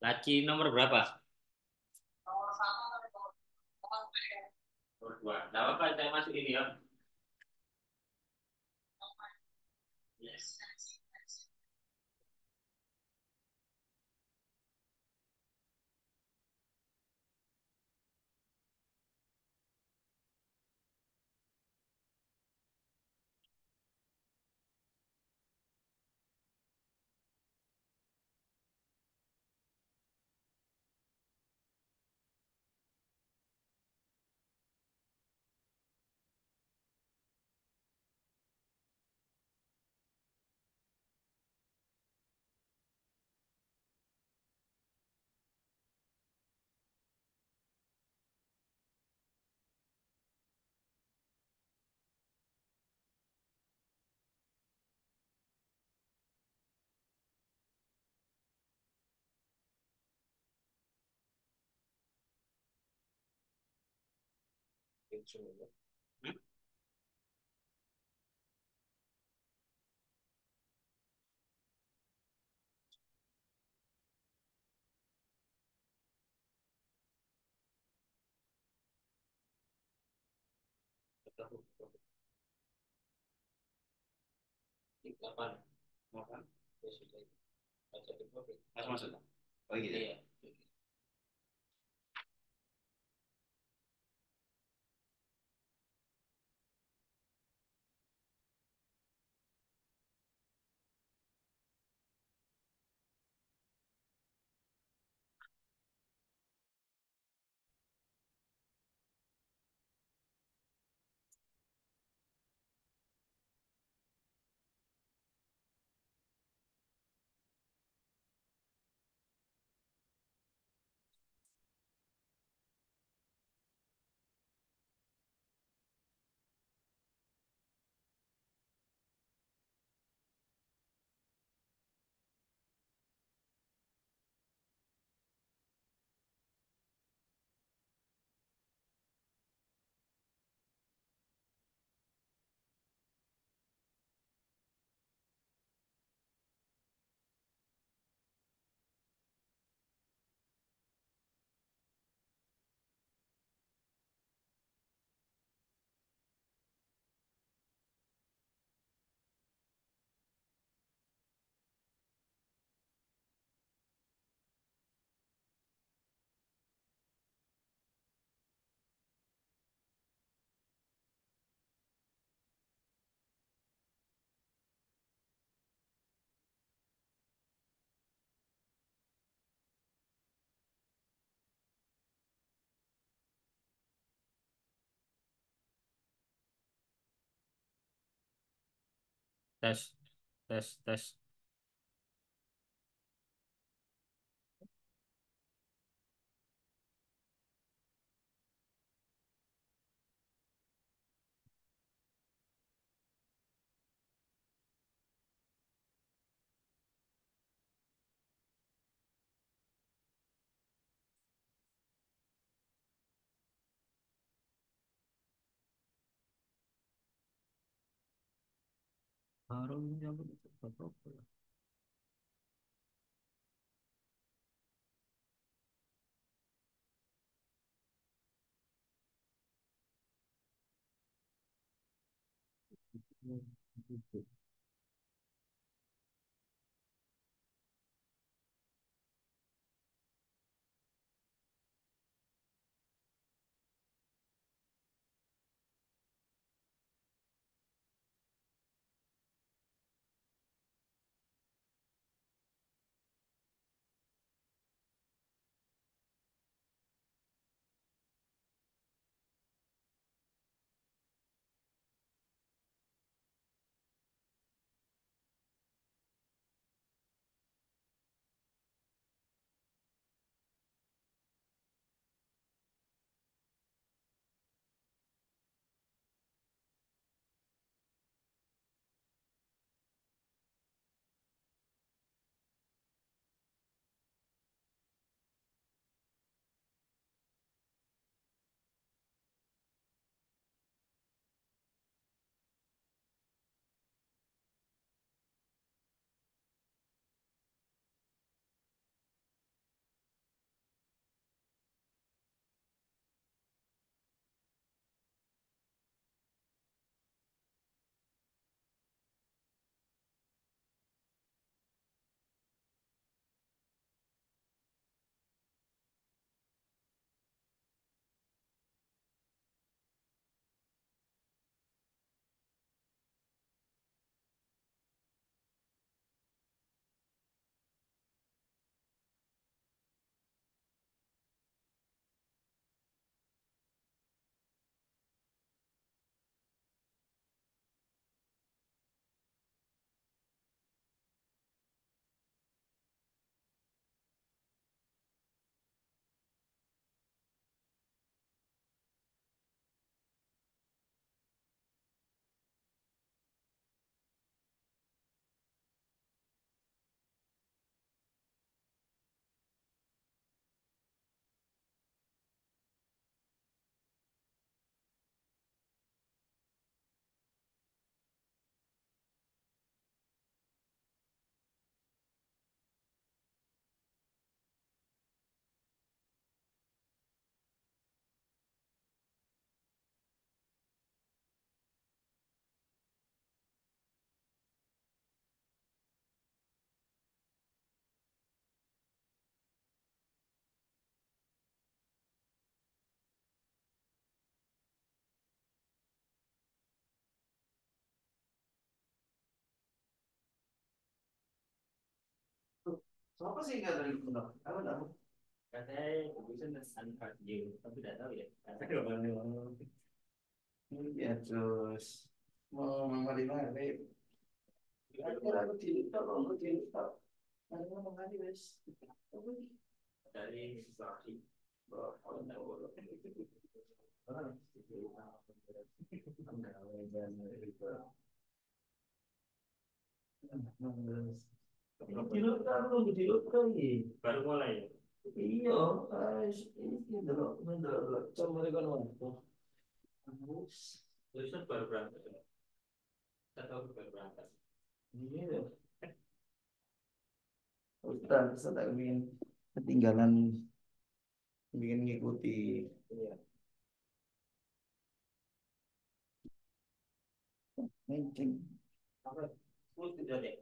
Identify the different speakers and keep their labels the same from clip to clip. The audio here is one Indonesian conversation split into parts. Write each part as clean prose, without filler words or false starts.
Speaker 1: Laci nomor berapa? Nomor dua. Tidak apa-apa, saya masuk ini ya. Yes. Hmm? Kapan? Makan? Ya sudah. Baca di bawah. Masuk masuk. Oh gitu. Iya. Tes, tes, tes. Harusnya begitu. Apa sih nggak dari itu? Apa tahu? Katanya bisa unfriend you, tapi tidak tahu ya. Katanya orang. Iya terus mau mari mari. Akhirnya aku tidak aku tidak. Aku mau mari wes. Dari instruksi. Baru mulai. Iya, ini dulu, coba mereka waktu. Terus baru berangkat. Kita tahu baru berangkat. Iya. Ustaz, Ustaz bikin ketinggalan bikin ngikuti. Iya. Meeting. Apa? 10 tidak deh.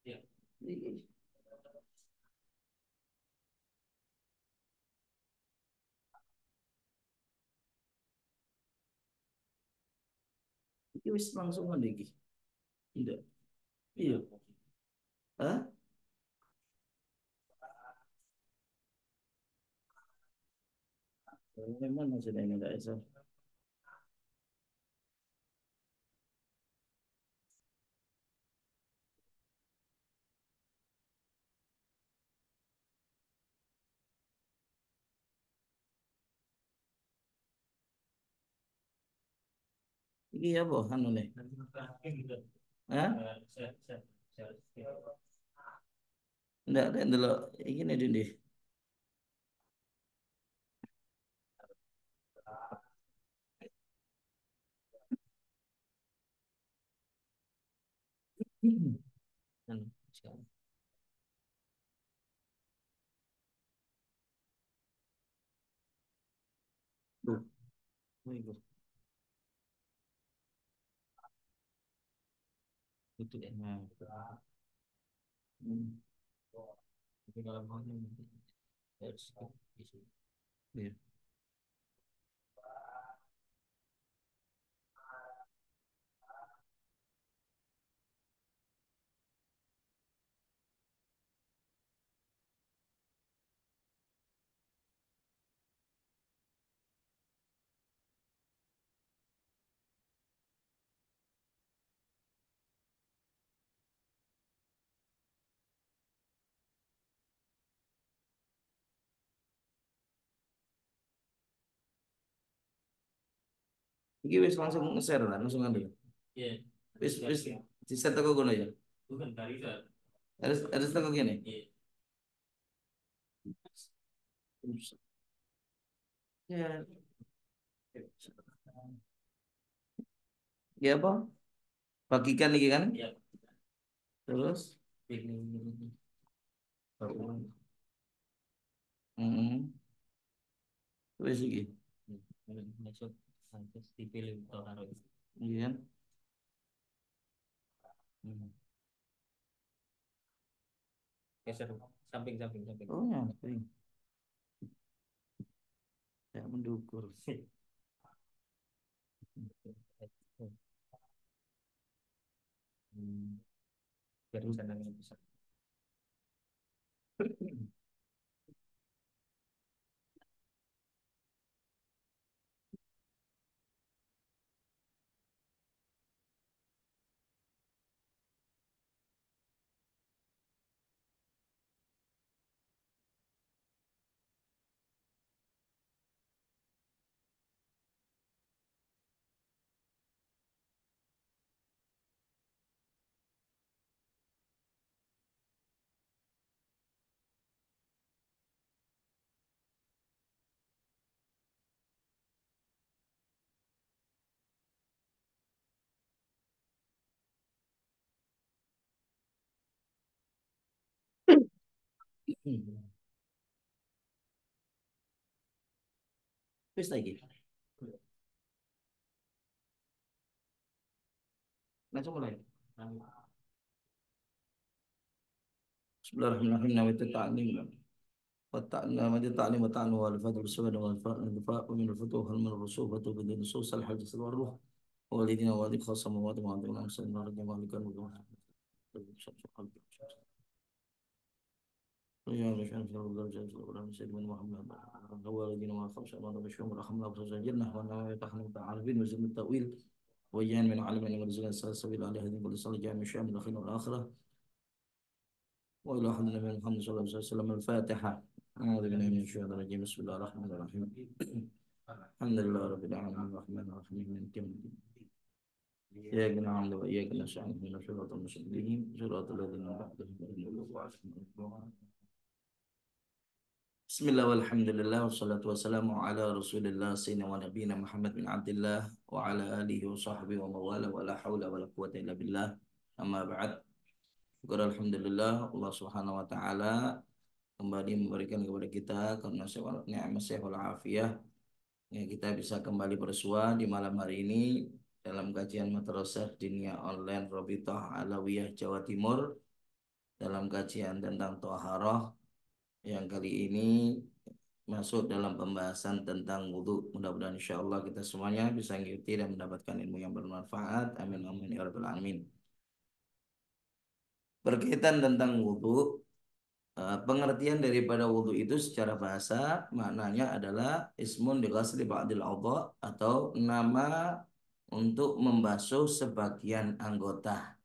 Speaker 1: Iya. Ini wis langsung ada iki. Tidak. Iya. Hah? Memang masih ada yang enggak bisa. Iki ya boh anu nih. Hah? Enggak ada dulu. Iki nih Dindi. Anu, sekarang. Tuh, itu. Itu ya. Nah. Hmm. Tapi kalau mau harus isi. Iya. Iki wis langsung nge-share lah, langsung ambil. Iya. Wis di set toko kono ya. Bukan dari set. Harus toko gini. Iya. Ya. Ya apa? Bagikan lagi kan? Iya. Terus hmm. Wis iki. Masuk nanti dipilih atau taruh. Iya kan? Hmm. Geser samping. Oh, nyamping. Ya mendukur. Hmm. Biar bisa nangis bisa. Wis lagi. Langsung mulai. Bismillahirrahmanirrahim. Nawaitu ta'lim. والتعليم التعليم والتعلم والفضل والسبب والدفاع ومن الفتوح من الرسوب وتوبة النصوص الحديث والروح والدين والدين خاصة مواد معظمة وسلم على جمال كان يا مشان في الله جل وعلا سيدنا محمد هو الذين ما خمس أمر بشهم رحمنا وسجلنا وأنا يتحنى تعالبين وزم التأويل ويان من علم من رزق السبيل عليه هذه كل صلاة جامع الشام الأخير والآخرة وإلى حمد النبي محمد صلى الله عليه وسلم الفاتحة أعوذ بالله من الشيطان الرجيم بسم الله الرحمن الرحيم الحمد لله رب العالمين الرحمن الرحيم مالك يوم الدين إياك نعبد وإياك نستعين اهدنا الصراط المستقيم صراط الذين أنعمت عليهم Bismillah walhamdulillah wassalatu wassalamu ala rasulillah sayyidina wa nabiyina Muhammad bin Abdullah wa ala alihi wa sahbihi wa mawala wa la hawla wa la quwwata illa billah amma ba'd. Syukur alhamdulillah Allah subhanahu wa ta'ala kembali memberikan kepada kita karena ni'mat sehol afiyah ya, kita bisa kembali bersua di malam hari ini dalam kajian madrasah diniyah online Rabithah Alawiyah Jawa Timur dalam kajian tentang Thaharah yang kali ini masuk dalam pembahasan tentang wudhu. Mudah-mudahan insya Allah kita semuanya bisa mengikuti dan mendapatkan ilmu yang bermanfaat. Amin amin ya rabbal alamin. Berkaitan tentang wudhu, pengertian daripada wudhu itu secara bahasa maknanya adalah ismun li ghasli ba'dil a'dha atau nama untuk membasuh sebagian anggota.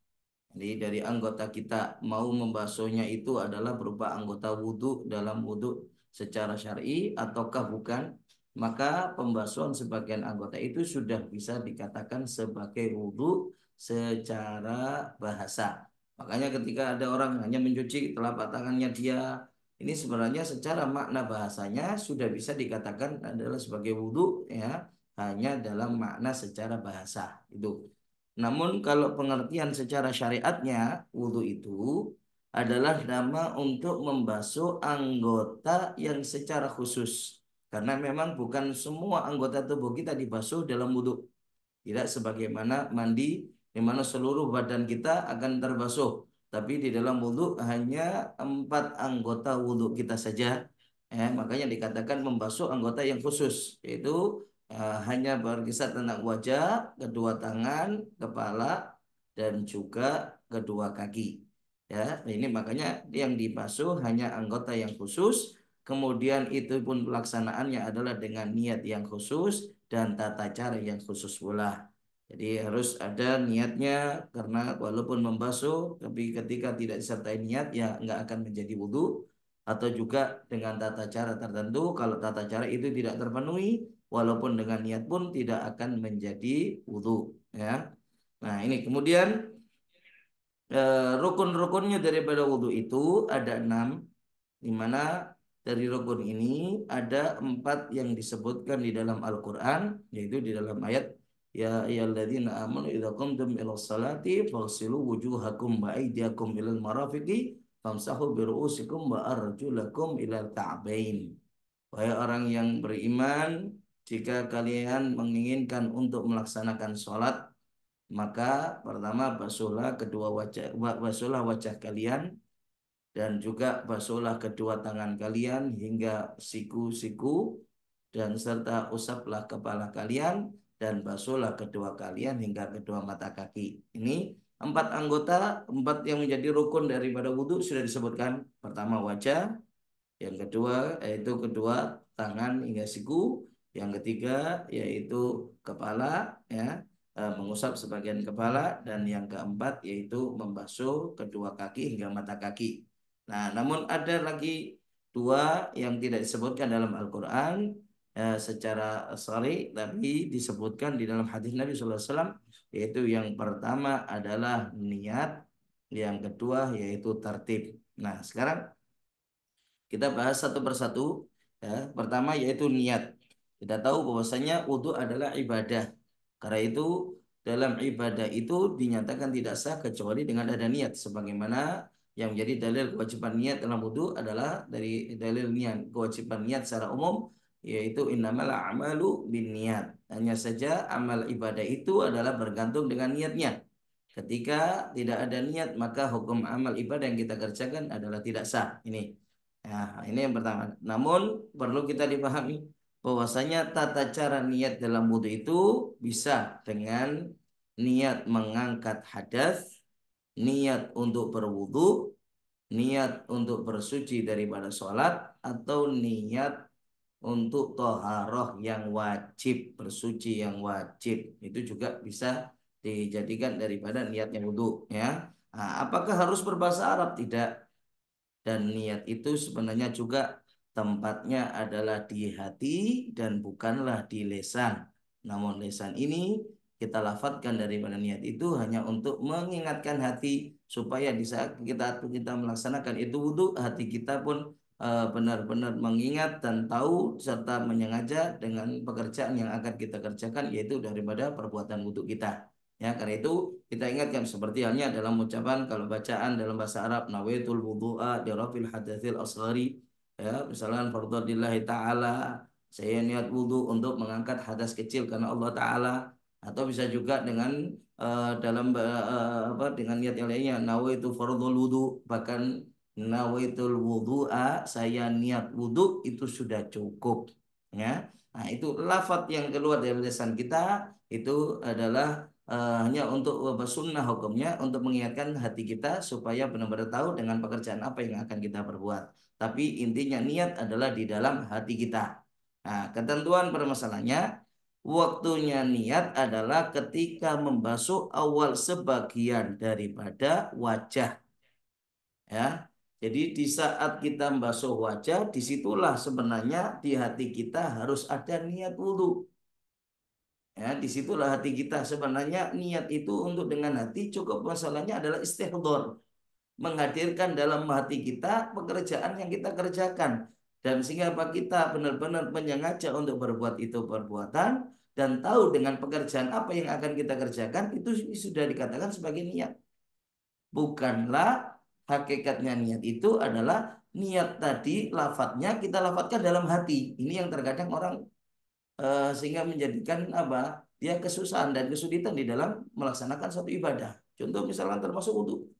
Speaker 1: Jadi dari anggota kita mau membasuhnya itu adalah berupa anggota wudhu dalam wudhu secara syar'i ataukah bukan, maka pembasuhan sebagian anggota itu sudah bisa dikatakan sebagai wudhu secara bahasa. Makanya ketika ada orang hanya mencuci telapak tangannya dia, ini sebenarnya secara makna bahasanya sudah bisa dikatakan adalah sebagai wudhu ya, hanya dalam makna secara bahasa itu. Namun kalau pengertian secara syariatnya wudhu itu adalah nama untuk membasuh anggota yang secara khusus. Karena memang bukan semua anggota tubuh kita dibasuh dalam wudhu. Tidak sebagaimana mandi di mana seluruh badan kita akan terbasuh. Tapi di dalam wudhu hanya 4 anggota wudhu kita saja. Makanya dikatakan membasuh anggota yang khusus. Yaitu hanya berkisar tentang wajah, kedua tangan, kepala, dan juga kedua kaki. Ya, ini makanya yang dibasuh hanya anggota yang khusus. Kemudian itu pun pelaksanaannya adalah dengan niat yang khusus dan tata cara yang khusus pula. Jadi harus ada niatnya karena walaupun membasuh, tapi ketika tidak disertai niat ya nggak akan menjadi wudhu. Atau juga dengan tata cara tertentu, kalau tata cara itu tidak terpenuhi, walaupun dengan niat pun tidak akan menjadi wudhu. Ya. Nah ini kemudian rukun-rukunnya daripada wudhu itu ada 6, di mana dari rukun ini ada 4 yang disebutkan di dalam Al-Quran, yaitu di dalam ayat ya ayyuhalladzina amanu idza qumtum ilas salati faghsilu wujuhakum wa aydiyakum ilal marafiqi famsahu bi ru'usikum wa arjulakum ilal ka'bain. Wahai orang yang beriman, jika kalian menginginkan untuk melaksanakan sholat, maka pertama basuhlah wajah kalian dan juga basuhlah kedua tangan kalian hingga siku-siku dan serta usaplah kepala kalian dan basuhlah kedua kalian hingga kedua mata kaki. Ini 4 anggota, 4 yang menjadi rukun daripada wudhu sudah disebutkan. Pertama wajah, yang kedua yaitu kedua tangan hingga siku, yang ketiga yaitu kepala ya, mengusap sebagian kepala, dan yang keempat yaitu membasuh kedua kaki hingga mata kaki. Nah, namun ada lagi 2 yang tidak disebutkan dalam Al-Quran secara shar'i, tapi disebutkan di dalam hadis Nabi SAW, yaitu yang pertama adalah niat, yang kedua yaitu tertib. Nah, sekarang kita bahas satu persatu. Ya. Pertama yaitu niat. Kita tahu bahwasanya wudhu adalah ibadah. Karena itu dalam ibadah itu dinyatakan tidak sah kecuali dengan ada niat. Sebagaimana yang menjadi dalil kewajiban niat dalam wudhu adalah dari dalil niat. Kewajiban niat secara umum yaitu innamal a'malu binniyat. Hanya saja amal ibadah itu adalah bergantung dengan niatnya. Ketika tidak ada niat maka hukum amal ibadah yang kita kerjakan adalah tidak sah. Ini yang pertama. Namun perlu kita dipahami bahwasanya tata cara niat dalam wudhu itu bisa dengan niat mengangkat hadas, niat untuk berwudhu,
Speaker 2: niat untuk bersuci daripada sholat atau niat untuk toharoh yang wajib, bersuci yang wajib. Itu juga bisa dijadikan daripada niatnya wudhu, ya. Nah, apakah harus berbahasa Arab? Tidak. Dan niat itu sebenarnya juga tempatnya adalah di hati dan bukanlah di lesan. Namun lesan ini kita lafadzkan daripada niat itu hanya untuk mengingatkan hati supaya di saat kita melaksanakan itu wudhu, hati kita pun benar-benar mengingat dan tahu serta menyengaja dengan pekerjaan yang akan kita kerjakan, yaitu daripada perbuatan wudhu kita. Ya, karena itu kita ingatkan seperti halnya dalam ucapan kalau bacaan dalam bahasa Arab, nawaitul wudu'a di rafil hadatsil asghari, ya, misalkan fardholillahi taala, saya niat wudhu untuk mengangkat hadas kecil karena Allah taala, atau bisa juga dengan dalam apa dengan niat yang lainnya, nawaitu fardhul wudu, bahkan nawaitul wudu'a, saya niat wudhu, itu sudah cukup, ya. Nah, itu lafadz yang keluar dari lisan kita itu adalah hanya untuk sunnah hukumnya untuk mengingatkan hati kita supaya benar-benar tahu dengan pekerjaan apa yang akan kita perbuat. Tapi intinya niat adalah di dalam hati kita. Nah, ketentuan permasalahannya, waktunya niat adalah ketika membasuh awal sebagian daripada wajah, ya. Jadi di saat kita membasuh wajah, disitulah sebenarnya di hati kita harus ada niat wudhu. Ya, disitulah hati kita sebenarnya niat itu untuk dengan hati cukup, masalahnya adalah istihdor, menghadirkan dalam hati kita pekerjaan yang kita kerjakan, dan sehingga apa kita benar-benar menyengaja untuk berbuat itu perbuatan dan tahu dengan pekerjaan apa yang akan kita kerjakan, itu sudah dikatakan sebagai niat. Bukanlah hakikatnya niat itu adalah niat tadi lafadznya kita lafadzkan dalam hati. Ini yang terkadang orang sehingga menjadikan apa, dia kesusahan dan kesulitan di dalam melaksanakan suatu ibadah. Contoh misalnya termasuk wudhu,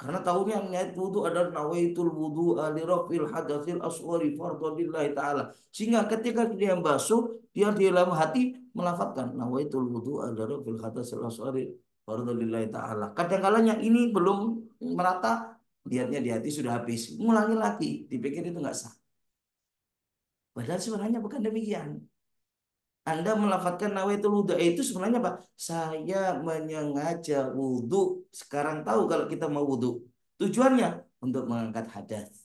Speaker 2: karena tahunya niat wudhu adalah nawaitul wudhu alirofil hadatsil aswari fardholillahi ta'ala, sehingga ketika dia basuh dia di dalam hati melafadzkan nawaitul wudhu alirofil hadatsil aswari fardholillahi ta'ala. Kadang-kalanya ini belum merata, niatnya di hati sudah habis, ngulangi lagi, dipikir itu nggak sah, padahal sebenarnya bukan demikian. Anda melafadzkan nawaitul wudhu itu sebenarnya Pak, saya menyengaja wudhu. Sekarang tahu kalau kita mau wudhu, tujuannya untuk mengangkat hadas.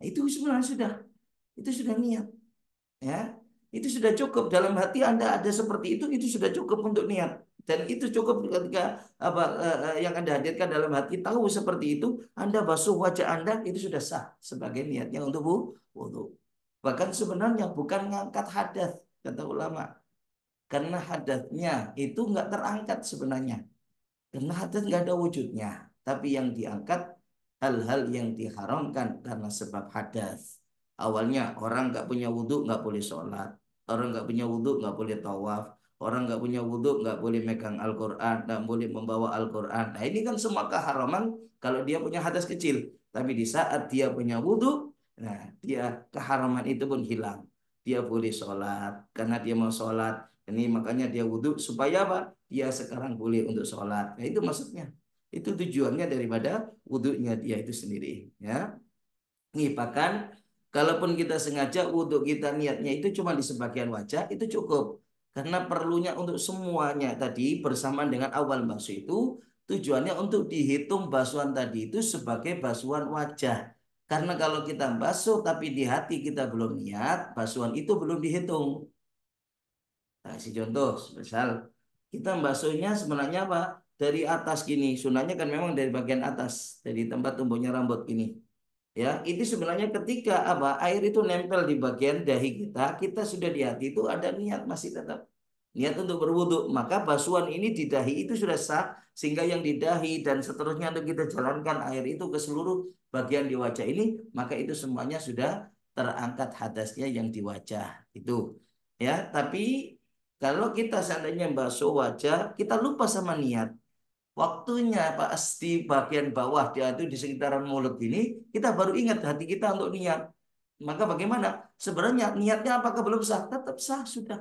Speaker 2: Itu sebenarnya itu sudah niat, ya. Itu sudah cukup dalam hati Anda ada seperti itu sudah cukup untuk niat. Dan itu cukup ketika apa yang Anda hadirkan dalam hati tahu seperti itu, Anda basuh wajah Anda, itu sudah sah sebagai niatnya untuk wudhu. Bahkan sebenarnya bukan mengangkat hadas, kata ulama. Karena hadatnya itu nggak terangkat sebenarnya. Karena hadat nggak ada wujudnya. Tapi yang diangkat hal-hal yang diharamkan karena sebab hadas. Awalnya orang nggak punya wudhu nggak boleh sholat. Orang nggak punya wudhu nggak boleh tawaf. Orang nggak punya wudhu nggak boleh megang Al-Quran, nggak boleh membawa Al-Quran. Nah, ini kan semua keharaman kalau dia punya hadas kecil. Tapi di saat dia punya wudhu, nah dia keharaman itu pun hilang. Dia boleh sholat karena dia mau sholat. Ini makanya dia wudhu supaya apa? Dia sekarang boleh untuk sholat. Nah, itu maksudnya. Itu tujuannya daripada wudhunya dia itu sendiri. Ya. Nih, bahkan kalaupun kita sengaja wudhu kita niatnya itu cuma di sebagian wajah, itu cukup. Karena perlunya untuk semuanya tadi bersamaan dengan awal basuh itu, tujuannya untuk dihitung basuhan tadi itu sebagai basuhan wajah. Karena kalau kita basuh tapi di hati kita belum niat, basuhan itu belum dihitung. Nah, si contoh, misal kita membasuhnya sebenarnya apa? Dari atas gini, sunahnya kan memang dari bagian atas, dari tempat tumbuhnya rambut gini. Ya, itu sebenarnya ketika apa? Air itu nempel di bagian dahi kita, kita sudah di hati itu ada niat masih tetap niat untuk berwudu, maka basuhan ini di dahi itu sudah sah, sehingga yang di dahi dan seterusnya untuk kita jalankan air itu ke seluruh bagian di wajah ini, maka itu semuanya sudah terangkat hadasnya yang di wajah itu. Ya, tapi kalau kita seandainya basuh wajah, kita lupa sama niat. Waktunya pas di bagian bawah dia itu di sekitaran mulut ini, kita baru ingat hati kita untuk niat. Maka bagaimana? Sebenarnya niatnya apakah belum sah? Tetap sah sudah.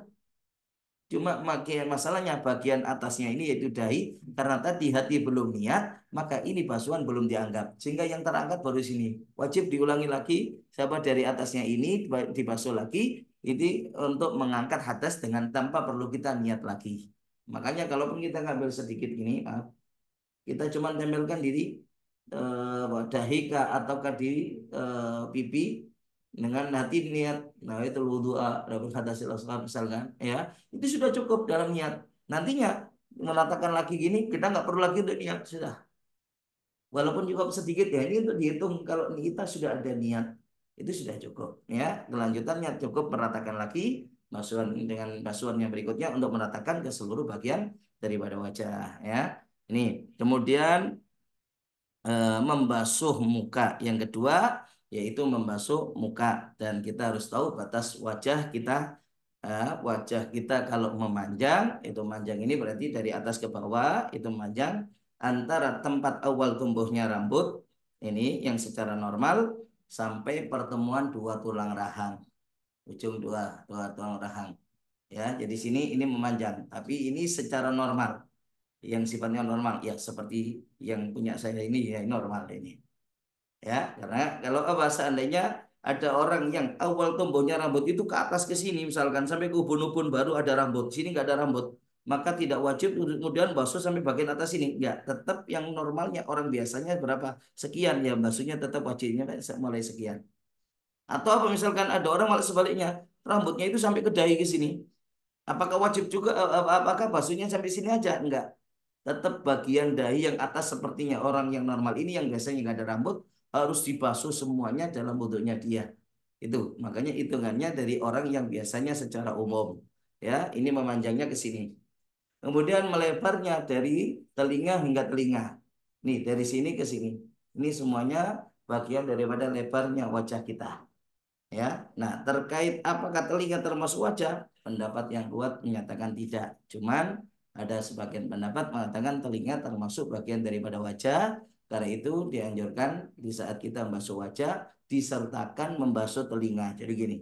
Speaker 2: Cuma masalahnya bagian atasnya ini yaitu dahi, karena tadi hati belum niat, maka ini basuhan belum dianggap. Sehingga yang terangkat baru sini. Wajib diulangi lagi, siapa dari atasnya ini dibasuh lagi, ini untuk mengangkat hadas dengan tanpa perlu kita niat lagi. Makanya kalaupun kita ngambil sedikit ini, maaf, kita cuma tempelkan diri dahi kah ataukah di pipi dengan hati niat, nah itu wudhu rabbil hadasil asghar misalkan, ya itu sudah cukup dalam niat. Nantinya menatakan lagi gini, kita nggak perlu lagi untuk niat, sudah. Walaupun juga sedikit ya, ini untuk dihitung kalau kita sudah ada niat itu sudah cukup, ya. Kelanjutannya cukup meratakan lagi basuhan dengan basuhan yang berikutnya untuk meratakan ke seluruh bagian daripada wajah, ya. Ini kemudian membasuh muka. Yang kedua yaitu membasuh muka, dan kita harus tahu batas wajah kita. Wajah kita kalau memanjang, itu manjang ini berarti dari atas ke bawah itu memanjang antara tempat awal tumbuhnya rambut ini yang secara normal sampai pertemuan dua tulang rahang, ujung dua dua tulang rahang, ya. Jadi sini ini memanjang, tapi ini secara normal, yang sifatnya normal ya seperti yang punya saya ini ya normal ini, ya. Karena kalau seandainya ada orang yang awal tumbuhnya rambut itu ke atas ke sini misalkan sampai ke ubun-ubun baru ada rambut, sini nggak ada rambut, maka tidak wajib kemudian basuh sampai bagian atas ini, ya. Tetap yang normalnya orang biasanya berapa sekian, ya basuhnya tetap wajibnya mulai sekian. Atau apa misalkan ada orang malah sebaliknya, rambutnya itu sampai ke dahi ke sini, apakah wajib juga apakah basuhnya sampai sini aja? Enggak, tetap bagian dahi yang atas sepertinya orang yang normal ini yang biasanya nggak ada rambut harus dibasuh semuanya dalam wudhunya dia. Itu makanya hitungannya dari orang yang biasanya secara umum, ya. Ini memanjangnya ke sini, kemudian melebarnya dari telinga hingga telinga. Nih dari sini ke sini, ini semuanya bagian daripada lebarnya wajah kita, ya. Nah, terkait apakah telinga termasuk wajah, pendapat yang kuat menyatakan tidak. Cuman ada sebagian pendapat mengatakan telinga termasuk bagian daripada wajah. Karena itu dianjurkan di saat kita membasuh wajah disertakan membasuh telinga. Jadi gini,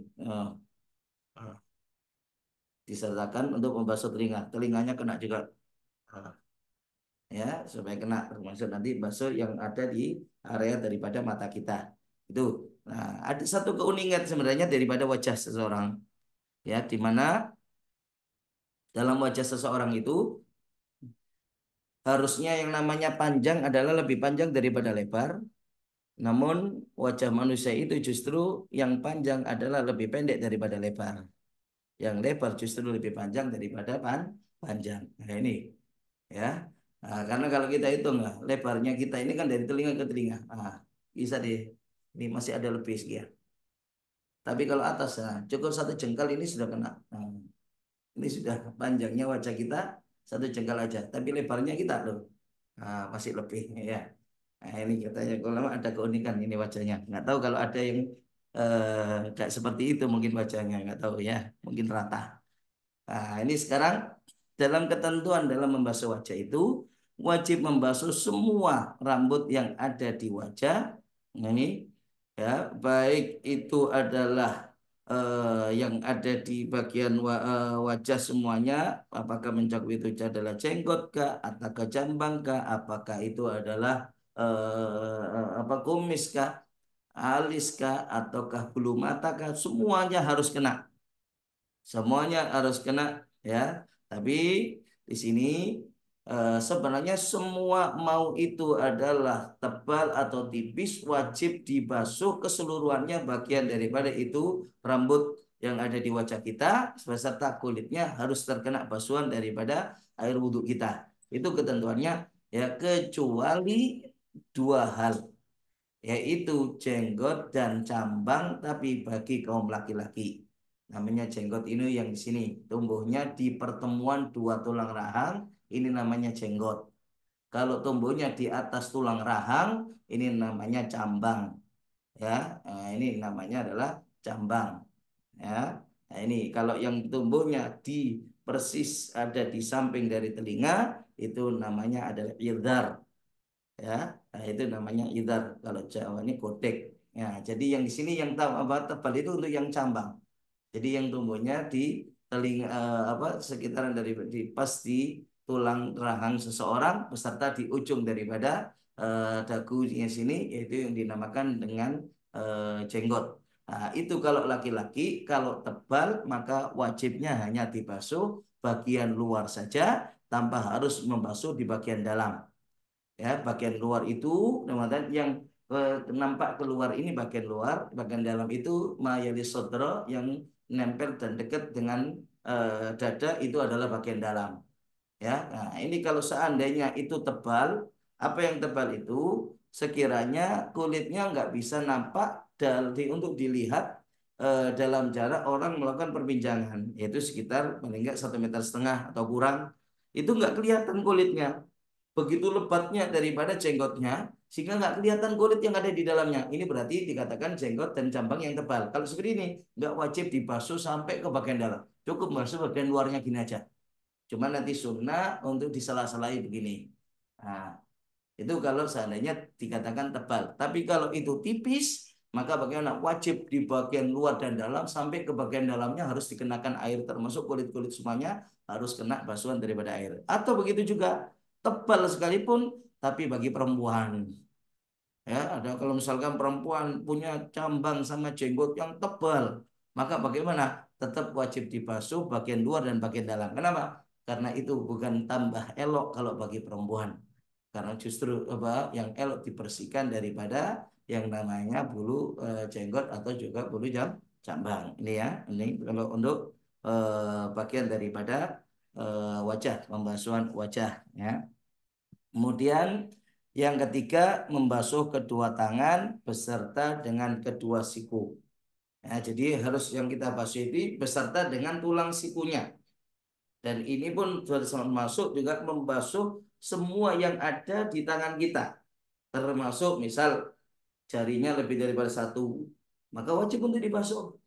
Speaker 2: disertakan untuk membasuh telinga. Telinganya kena juga, ya, supaya kena termasuk nanti basuh yang ada di area daripada mata kita. Itu. Nah, ada satu keunikan sebenarnya daripada wajah seseorang, ya, di mana dalam wajah seseorang itu harusnya yang namanya panjang adalah lebih panjang daripada lebar. Namun wajah manusia itu justru yang panjang adalah lebih pendek daripada lebar. Yang lebar justru lebih panjang daripada panjang. Nah ini, ya. Nah, karena kalau kita hitung lah, lebarnya kita ini kan dari telinga ke telinga. Nah, bisa deh. Ini masih ada lebih sekian. Tapi kalau atas, nah, cukup satu jengkal ini sudah kena. Nah, ini sudah panjangnya wajah kita satu jengkal aja, tapi lebarnya kita loh, nah, masih lebih, ya. Nah, ini katanya kalau ada keunikan ini wajahnya. Nggak tahu kalau ada yang kayak seperti itu mungkin wajahnya nggak tahu ya, mungkin rata. Nah, ini sekarang dalam ketentuan dalam membasuh wajah itu wajib membasuh semua rambut yang ada di wajah. Nah, ini, ya, baik itu adalah yang ada di bagian wajah semuanya, apakah mencakup itu adalah jenggot kah, ataukah jambang kah, apakah itu adalah apa kumis kah, alis kah, ataukah bulu mata kah, semuanya harus kena. Semuanya harus kena, ya. Tapi di sini sebenarnya semua mau itu adalah tebal atau tipis wajib dibasuh keseluruhannya bagian daripada itu rambut yang ada di wajah kita beserta kulitnya harus terkena basuhan daripada air wudhu kita. Itu ketentuannya, ya, kecuali dua hal, yaitu jenggot dan cambang tapi bagi kaum laki-laki. Namanya jenggot ini yang di sini tumbuhnya di pertemuan dua tulang rahang, ini namanya jenggot. Kalau tumbuhnya di atas tulang rahang, ini namanya cambang, ya. Nah, ini namanya adalah cambang, ya. Nah, ini kalau yang tumbuhnya di persis ada di samping dari telinga, itu namanya adalah irdar, ya. Nah, itu namanya idar, kalau Jawa ini godek, ya. Jadi yang di sini yang tahu apa tebal itu untuk yang cambang, jadi yang tumbuhnya di telinga sekitaran dari pas di tulang rahang seseorang beserta di ujung daripada dagunya sini, yaitu yang dinamakan dengan jenggot. Nah, itu kalau laki-laki. Kalau tebal maka wajibnya hanya dibasuh bagian luar saja tanpa harus membasuh di bagian dalam. Ya, bagian luar itu teman-teman yang nampak keluar ini bagian luar, bagian dalam itu mayalis sodro yang nempel dan dekat dengan dada itu adalah bagian dalam. Ya, nah ini kalau seandainya itu tebal, apa yang tebal itu sekiranya kulitnya nggak bisa nampak untuk dilihat dalam jarak orang melakukan perbincangan, yaitu sekitar paling nggak 1,5 meter atau kurang, itu nggak kelihatan kulitnya. Begitu lebatnya daripada jenggotnya, sehingga nggak kelihatan kulit yang ada di dalamnya. Ini berarti dikatakan jenggot dan jambang yang tebal. Kalau seperti ini, nggak wajib dibasuh sampai ke bagian dalam. Cukup basuh bagian luarnya gini aja. Cuma nanti sunnah untuk disela-selai begini. Nah, itu kalau seandainya dikatakan tebal. Tapi kalau itu tipis, maka bagaimana? Wajib di bagian luar dan dalam sampai ke bagian dalamnya harus dikenakan air, termasuk kulit-kulit semuanya harus kena basuhan daripada air. Atau begitu juga tebal sekalipun, tapi bagi perempuan. Ya, ada kalau misalkan perempuan punya cambang sama jenggot yang tebal, maka bagaimana? Tetap wajib dibasuh bagian luar dan bagian dalam. Kenapa? Karena itu bukan tambah elok kalau bagi perempuan. Karena justru yang elok dibersihkan daripada yang namanya bulu jenggot atau juga bulu jambang. Ini ya, ini kalau untuk bagian daripada wajah, pembasuhan wajah ya. Kemudian yang ketiga, membasuh kedua tangan beserta dengan kedua siku. Ya, jadi harus yang kita basuh itu beserta dengan tulang sikunya. Dan ini pun termasuk juga membasuh semua yang ada di tangan kita. Termasuk misal jarinya lebih daripada satu, maka wajib untuk dibasuh.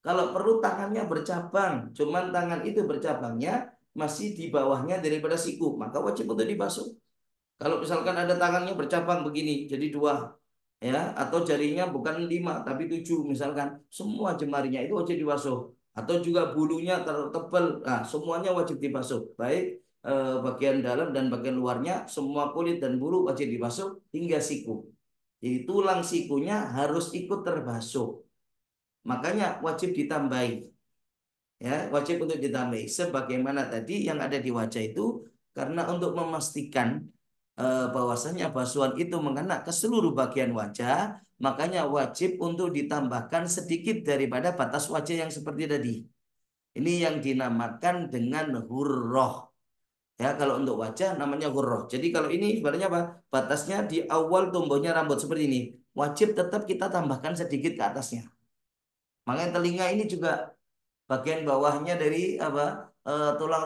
Speaker 2: Kalau perlu tangannya bercabang, cuman tangan itu bercabangnya masih di bawahnya daripada siku, maka wajib untuk dibasuh. Kalau misalkan ada tangannya bercabang begini, jadi dua, ya, atau jarinya bukan 5 tapi 7 misalkan, semua jemarinya itu wajib dibasuh. Atau juga bulunya tertebal, nah semuanya wajib dibasuh. Baik bagian dalam dan bagian luarnya, semua kulit dan bulu wajib dibasuh hingga siku. Jadi tulang sikunya harus ikut terbasuh. Makanya wajib ditambahi. Ya, wajib untuk ditambahi sebagaimana tadi yang ada di wajah itu, karena untuk memastikan bahwasanya basuhan itu mengena ke seluruh bagian wajah, makanya wajib untuk ditambahkan sedikit daripada batas wajah yang seperti tadi. Ini yang dinamakan dengan hurroh. Ya, kalau untuk wajah namanya hurroh. Jadi kalau ini sebenarnya apa? Batasnya di awal tumbuhnya rambut seperti ini. Wajib tetap kita tambahkan sedikit ke atasnya. Makanya telinga ini juga bagian bawahnya dari tulang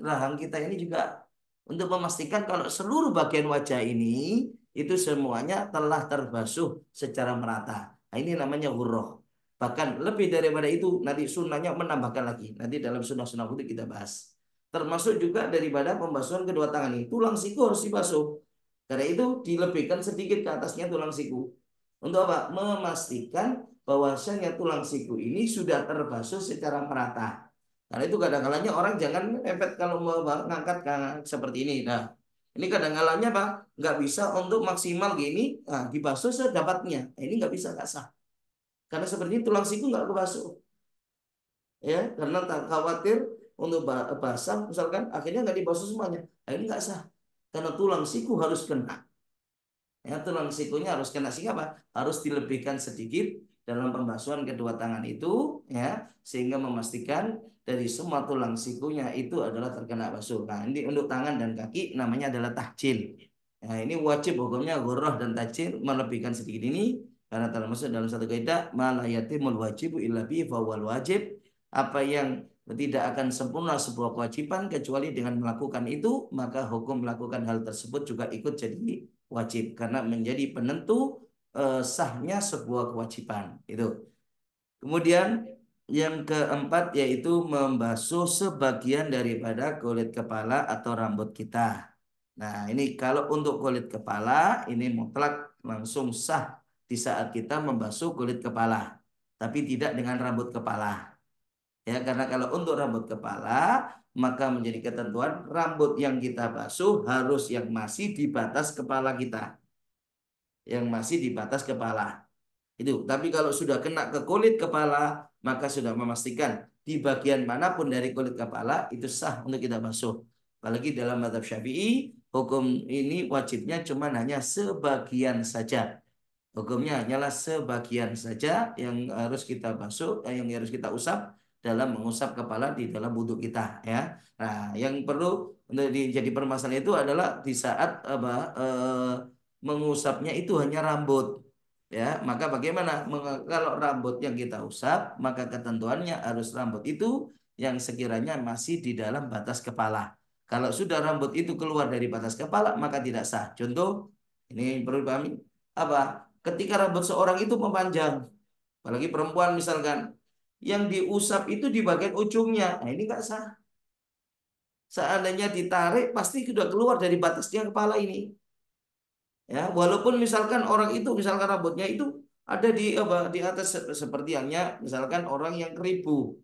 Speaker 2: rahang kita ini juga untuk memastikan kalau seluruh bagian wajah ini itu semuanya telah terbasuh secara merata. Nah, ini namanya hurroh. Bahkan lebih daripada itu nanti sunnahnya menambahkan lagi. Nanti dalam sunnah-sunnah itu kita bahas. Termasuk juga daripada pembasuhan kedua tangan ini. Tulang siku harus dibasuh. Karena itu dilebihkan sedikit ke atasnya tulang siku. Untuk apa? Memastikan bahwasanya tulang siku ini sudah terbasuh secara merata. Karena itu kadang-kalanya orang jangan mepet kalau mau ngangkat seperti ini. Nah, ini kadang-kalanya Pak nggak bisa untuk maksimal gini, nah, dibasuh sedapatnya. Nah, ini nggak bisa, nggak sah. Karena seperti ini tulang siku nggak kebasuh, ya. Karena tak khawatir untuk basah, misalkan akhirnya nggak dibasuh semuanya. Nah, ini nggak sah. Karena tulang siku harus kena. Ya, tulang sikunya harus kena sehingga apa? Harus dilebihkan sedikit dalam pembasuhan kedua tangan itu, ya, sehingga memastikan dari semua tulang sikunya itu adalah terkena basuh. Nah, ini untuk tangan dan kaki namanya adalah tahjil. Nah, ini wajib hukumnya ghurrah dan tahjil melebihkan sedikit ini karena termasuk dalam satu kaidah malayatimul wajibu illa bi fawal wajib, apa yang tidak akan sempurna sebuah kewajiban kecuali dengan melakukan itu, maka hukum melakukan hal tersebut juga ikut jadi wajib karena menjadi penentu sahnya sebuah kewajiban itu. Kemudian yang keempat yaitu membasuh sebagian daripada kulit kepala atau rambut kita. Nah, ini kalau untuk kulit kepala ini mutlak langsung sah di saat kita membasuh kulit kepala, tapi tidak dengan rambut kepala. Ya, karena kalau untuk rambut kepala maka menjadi ketentuan rambut yang kita basuh harus yang masih di batas kepala kita, yang masih di batas kepala. Itu. Tapi kalau sudah kena ke kulit kepala, maka sudah memastikan di bagian manapun dari kulit kepala itu sah untuk kita basuh. Apalagi dalam mazhab Syafi'i, hukum ini wajibnya cuma hanya sebagian saja. Hukumnya hanyalah sebagian saja yang harus kita basuh, yang harus kita usap dalam mengusap kepala di dalam wudhu kita, ya. Nah, yang perlu untuk jadi permasalahan itu adalah di saat apa mengusapnya itu hanya rambut, ya. Maka bagaimana kalau rambut yang kita usap, maka ketentuannya harus rambut itu yang sekiranya masih di dalam batas kepala. Kalau sudah rambut itu keluar dari batas kepala, maka tidak sah. Contoh, ini perlu dipahami apa? Ketika rambut seorang itu memanjang, apalagi perempuan misalkan, yang diusap itu di bagian ujungnya, nah ini nggak sah. Seandainya ditarik, pasti sudah keluar dari batasnya kepala ini. Ya, walaupun misalkan orang itu, misalkan rambutnya itu ada di apa di atas seperti halnya misalkan orang yang keribu,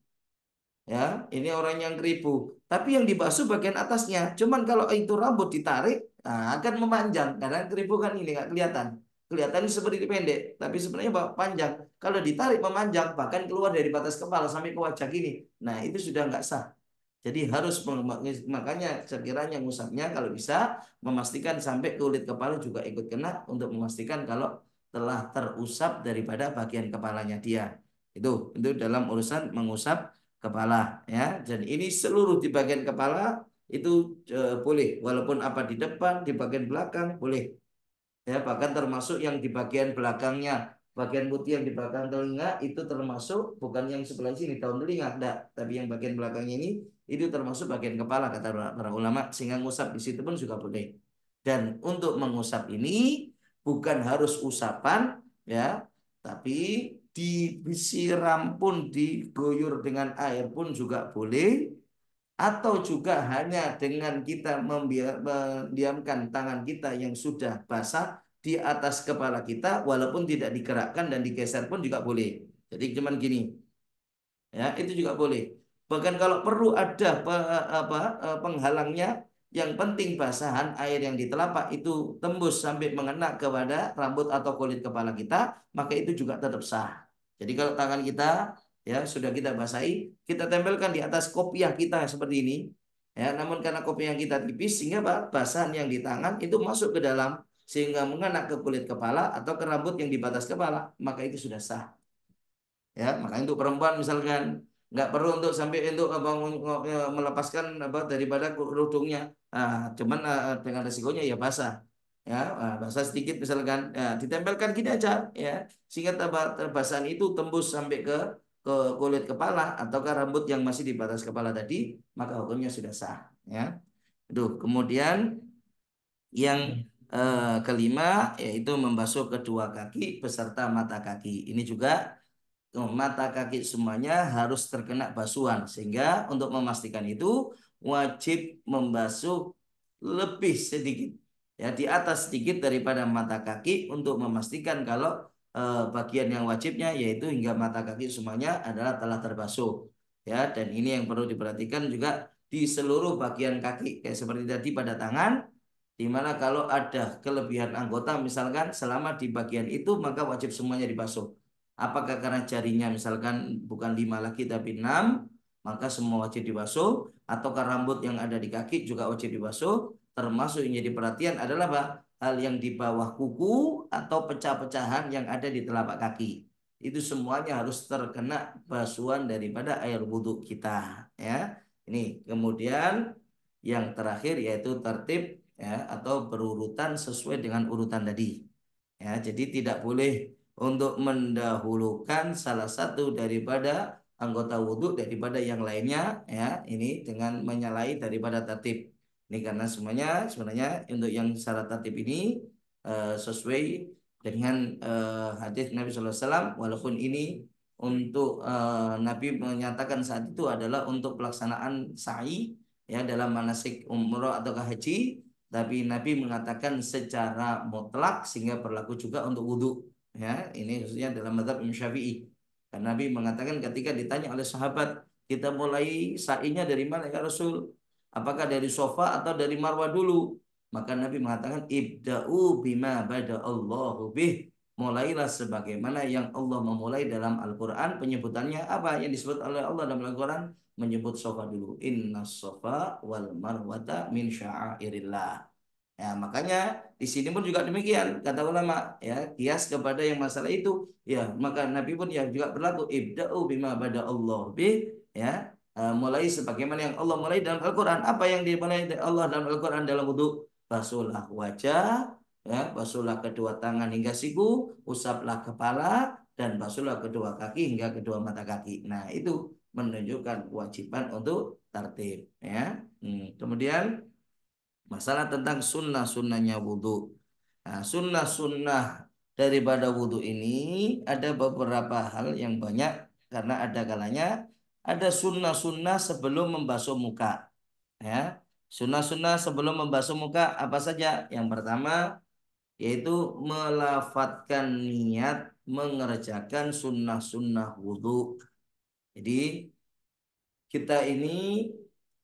Speaker 2: ya, ini orang yang keribu, tapi yang dibasuh bagian atasnya. Cuman kalau itu rambut ditarik, nah, akan memanjang karena keribu kan ini nggak kelihatan. Kelihatan seperti pendek, tapi sebenarnya panjang. Kalau ditarik memanjang, bahkan keluar dari batas kepala sampai ke wajah gini. Nah, itu sudah nggak sah. Jadi harus makanya sekiranya ngusapnya kalau bisa memastikan sampai kulit kepala juga ikut kena untuk memastikan kalau telah terusap daripada bagian kepalanya dia. Itu dalam urusan mengusap kepala, ya. Jadi ini seluruh di bagian kepala itu boleh, walaupun apa di depan, di bagian belakang boleh. Ya, bahkan termasuk yang di bagian belakangnya, bagian putih yang di belakang telinga itu termasuk bukan yang sebelah sini daun telinga, enggak, tapi yang bagian belakangnya ini itu termasuk bagian kepala kata para ulama, sehingga ngusap di situ pun juga boleh. Dan untuk mengusap ini bukan harus usapan, ya, tapi disiram pun, digoyur dengan air pun juga boleh, atau juga hanya dengan kita mendiamkan tangan kita yang sudah basah di atas kepala kita walaupun tidak digerakkan dan digeser pun juga boleh. Jadi cuman gini, ya, itu juga boleh. Bahkan kalau perlu ada penghalangnya, yang penting basahan air yang di telapak itu tembus sampai mengena kepada rambut atau kulit kepala kita, maka itu juga tetap sah. Jadi kalau tangan kita, ya, sudah kita basahi, kita tempelkan di atas kopiah kita seperti ini, ya. Namun karena kopiah kita tipis sehingga basahan yang di tangan itu masuk ke dalam sehingga mengena ke kulit kepala atau ke rambut yang di batas kepala, maka itu sudah sah. Ya, makanya untuk perempuan misalkan nggak perlu untuk sampai untuk melepaskan apa daripada kerudungnya. Nah, cuman dengan resikonya ya basah. Ya, basah sedikit misalkan, ya, ditempelkan gini aja, ya, sehingga basahan itu tembus sampai ke kulit kepala atau ke rambut yang masih di batas kepala tadi, maka hukumnya sudah sah, ya. Itu kemudian yang kelima yaitu membasuh kedua kaki beserta mata kaki. Ini juga mata kaki semuanya harus terkena basuhan, sehingga untuk memastikan itu wajib membasuh lebih sedikit, ya, di atas sedikit daripada mata kaki untuk memastikan kalau bagian yang wajibnya yaitu hingga mata kaki semuanya adalah telah terbasuh, ya. Dan ini yang perlu diperhatikan juga di seluruh bagian kaki, kayak seperti tadi pada tangan, di mana kalau ada kelebihan anggota misalkan selama di bagian itu maka wajib semuanya dibasuh. Apakah karena jarinya misalkan bukan 5 lagi tapi 6, maka semua wajib dibasuh, ataukah rambut yang ada di kaki juga wajib dibasuh. Termasuk yang jadi perhatian adalah apa? Hal yang di bawah kuku atau pecah-pecahan yang ada di telapak kaki. Itu semuanya harus terkena basuhan daripada air wudhu kita, ya. Ini kemudian yang terakhir yaitu tertib, ya, atau berurutan sesuai dengan urutan tadi. Ya, jadi tidak boleh untuk mendahulukan salah satu daripada anggota wudhu daripada yang lainnya, ya, ini dengan menyalahi daripada tertib. Ini karena semuanya sebenarnya untuk yang syarat tertib ini sesuai dengan hadis Nabi SAW, walaupun ini untuk Nabi menyatakan saat itu adalah untuk pelaksanaan sa'i, ya, dalam manasik umroh atau haji, tapi Nabi mengatakan secara mutlak sehingga berlaku juga untuk wudhu, ya. Ini khususnya dalam mazhab Imam Syafi'i. Karena Nabi mengatakan ketika ditanya oleh sahabat, Kita mulai sa'inya dari mana ya Rasul? Apakah dari sofa atau dari marwah dulu? Maka Nabi mengatakan ibda'u bima bada'allahu bih. Mulailah sebagaimana yang Allah memulai dalam Al-Quran. Penyebutannya apa yang disebut oleh Allah dalam Al-Quran? Menyebut sofa dulu. Inna sofa wal marwata min sya'airillah. Ya, makanya di sini pun juga demikian kata ulama ya, kias kepada yang masalah itu ya, maka Nabi pun ya juga berlaku ibda'u bima bada Allah bi ya, mulai sebagaimana yang Allah mulai dalam Al-Qur'an. Apa yang dimulai Allah dalam Al-Qur'an dalam wudu? Basuhlah wajah ya, basuhlah kedua tangan hingga siku, usaplah kepala dan basuhlah kedua kaki hingga kedua mata kaki. Nah, itu menunjukkan kewajiban untuk tertib ya. Kemudian masalah tentang sunnah-sunnahnya wudhu. Nah, sunnah-sunnah daripada wudhu ini ada beberapa hal yang banyak karena ada kalanya ada sunnah-sunnah sebelum membasuh muka. Ya, sunnah-sunnah sebelum membasuh muka apa saja? Yang pertama yaitu melafatkan niat mengerjakan sunnah-sunnah wudhu. Jadi kita ini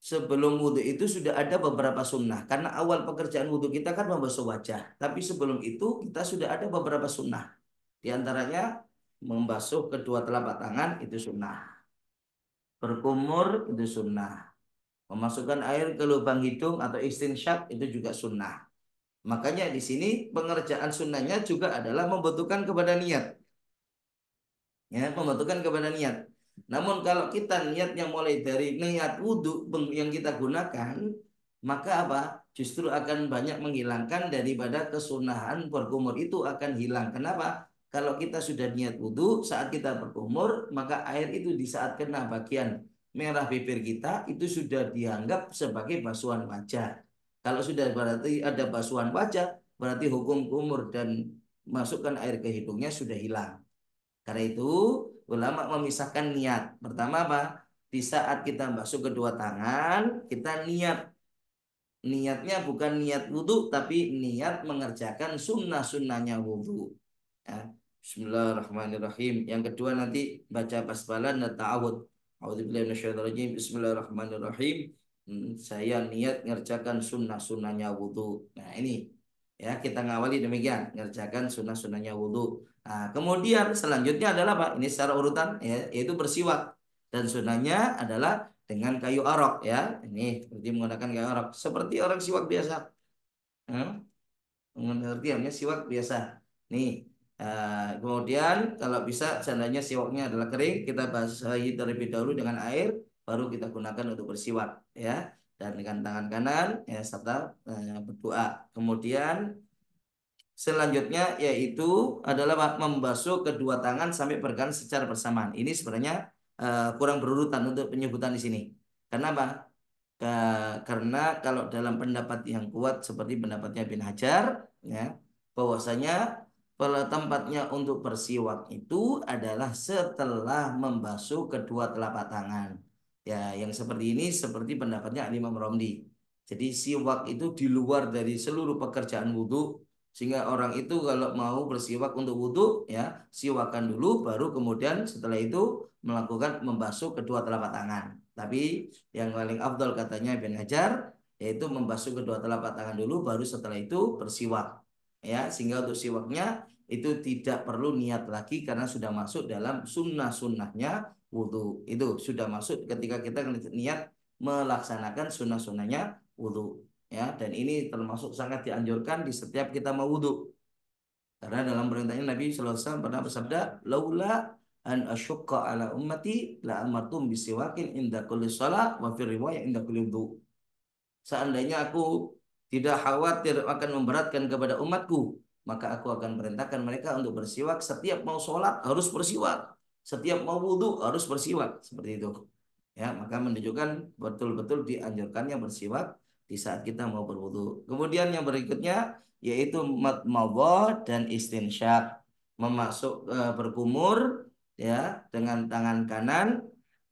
Speaker 2: sebelum wudhu itu sudah ada beberapa sunnah. Karena awal pekerjaan wudhu kita kan membasuh wajah. Tapi sebelum itu kita sudah ada beberapa sunnah. Di antaranya membasuh kedua telapak tangan itu sunnah. Berkumur itu sunnah. Memasukkan air ke lubang hidung atau istinsyak itu juga sunnah. Makanya di sini pengerjaan sunnahnya juga adalah membutuhkan kepada niat. Ya, membutuhkan kepada niat. Namun kalau kita niatnya mulai dari niat wudhu yang kita gunakan, maka apa? Justru akan banyak menghilangkan daripada kesunahan berkumur itu akan hilang. Kenapa? Kalau kita sudah niat wudhu, saat kita berkumur, maka air itu di saat kena bagian merah bibir kita, itu sudah dianggap sebagai basuhan wajah. Kalau sudah berarti ada basuhan wajah, berarti hukum kumur dan masukkan air ke hidungnya sudah hilang. Karena itu ulama memisahkan niat. Pertama apa? Di saat kita basuh kedua tangan, kita niat. Niatnya bukan niat wudhu, tapi niat mengerjakan sunnah-sunnahnya wudhu. Ya. Bismillahirrahmanirrahim. Yang kedua nanti baca basmalah dan ta'awud. A'udzubillahi minasyaitonirrajim. Bismillahirrahmanirrahim. Saya niat ngerjakan sunnah-sunnahnya wudhu. Nah ini ya, kita ngawali demikian, ngerjakan sunnah-sunnahnya wudhu. Nah, kemudian selanjutnya adalah apa? Ini secara urutan ya, yaitu bersiwak. Dan sunnahnya adalah dengan kayu arok ya. Ini seperti menggunakan kayu arok. Seperti orang siwak biasa. Hmm? Pengertiannya siwak biasa. Nih, kemudian kalau bisa seandainya siwaknya adalah kering, kita basahi terlebih dahulu dengan air, baru kita gunakan untuk bersiwak, ya. Dan dengan tangan kanan, ya, serta berdoa. Kemudian selanjutnya yaitu adalah membasuh kedua tangan sampai berganti secara bersamaan. Ini sebenarnya kurang berurutan untuk penyebutan di sini. Kenapa? Karena kalau dalam pendapat yang kuat seperti pendapatnya Bin Hajar ya, bahwasanya tempatnya untuk bersiwak itu adalah setelah membasuh kedua telapak tangan. Ya, yang seperti ini seperti pendapatnya Imam Romli. Jadi siwak itu di luar dari seluruh pekerjaan wudhu, sehingga orang itu kalau mau bersiwak untuk wudhu ya siwakan dulu baru kemudian setelah itu melakukan membasuh kedua telapak tangan. Tapi yang paling afdal katanya Ibn Hajar yaitu membasuh kedua telapak tangan dulu baru setelah itu bersiwak. Ya, sehingga untuk siwaknya itu tidak perlu niat lagi karena sudah masuk dalam sunnah-sunnahnya wudhu. Itu sudah masuk ketika kita niat melaksanakan sunnah-sunnahnya wudhu. Ya, dan ini termasuk sangat dianjurkan di setiap kita mau wudhu. Karena dalam perintahnya Nabi SAW pernah bersabda, "Laula an asyukka ala ummati la amartum bisiwakin inda kulli shalah wa fi riwayah inda kulli wudu." Seandainya aku tidak khawatir akan memberatkan kepada umatku, maka aku akan perintahkan mereka untuk bersiwak setiap mau sholat harus bersiwak, setiap mau wudhu harus bersiwak, seperti itu. Ya, maka menunjukkan betul-betul dianjurkannya bersiwak di saat kita mau berwudhu. Kemudian yang berikutnya yaitu madmadhah dan istinsyak, berkumur ya dengan tangan kanan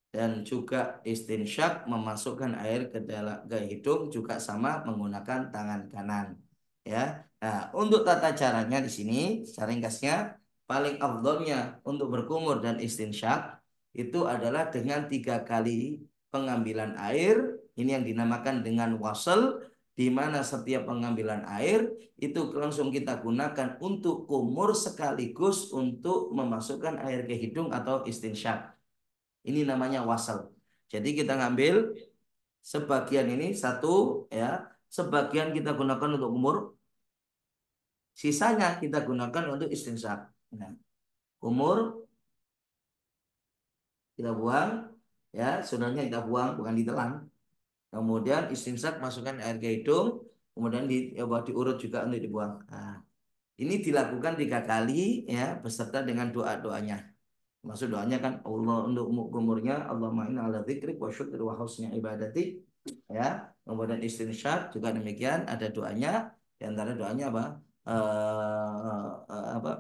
Speaker 2: dan juga istinsyak memasukkan air ke dalam ke hidung juga sama menggunakan tangan kanan ya. Nah, untuk tata caranya di sini secara ringkasnya paling afdolnya untuk berkumur dan istinsyak itu adalah dengan 3 kali pengambilan air. Ini yang dinamakan dengan wasal, di mana setiap pengambilan air itu langsung kita gunakan untuk kumur sekaligus untuk memasukkan air ke hidung atau istinsyak. Ini namanya wasal. Jadi kita ngambil sebagian ini satu ya, sebagian kita gunakan untuk kumur, sisanya kita gunakan untuk istinsyak. Nah, kumur kita buang ya, sunahnya kita buang bukan ditelan. Kemudian istinsyak masukkan air ke hidung, kemudian diurut juga untuk dibuang. Nah, ini dilakukan 3 kali ya beserta dengan doa-doanya. Maksud doanya kan Allah untuk umurnya Allahumma inna ala dzikrik wa syukri wa husni ibadati ya. Kemudian istinsyak juga demikian ada doanya. Di antara doanya apa? Apa?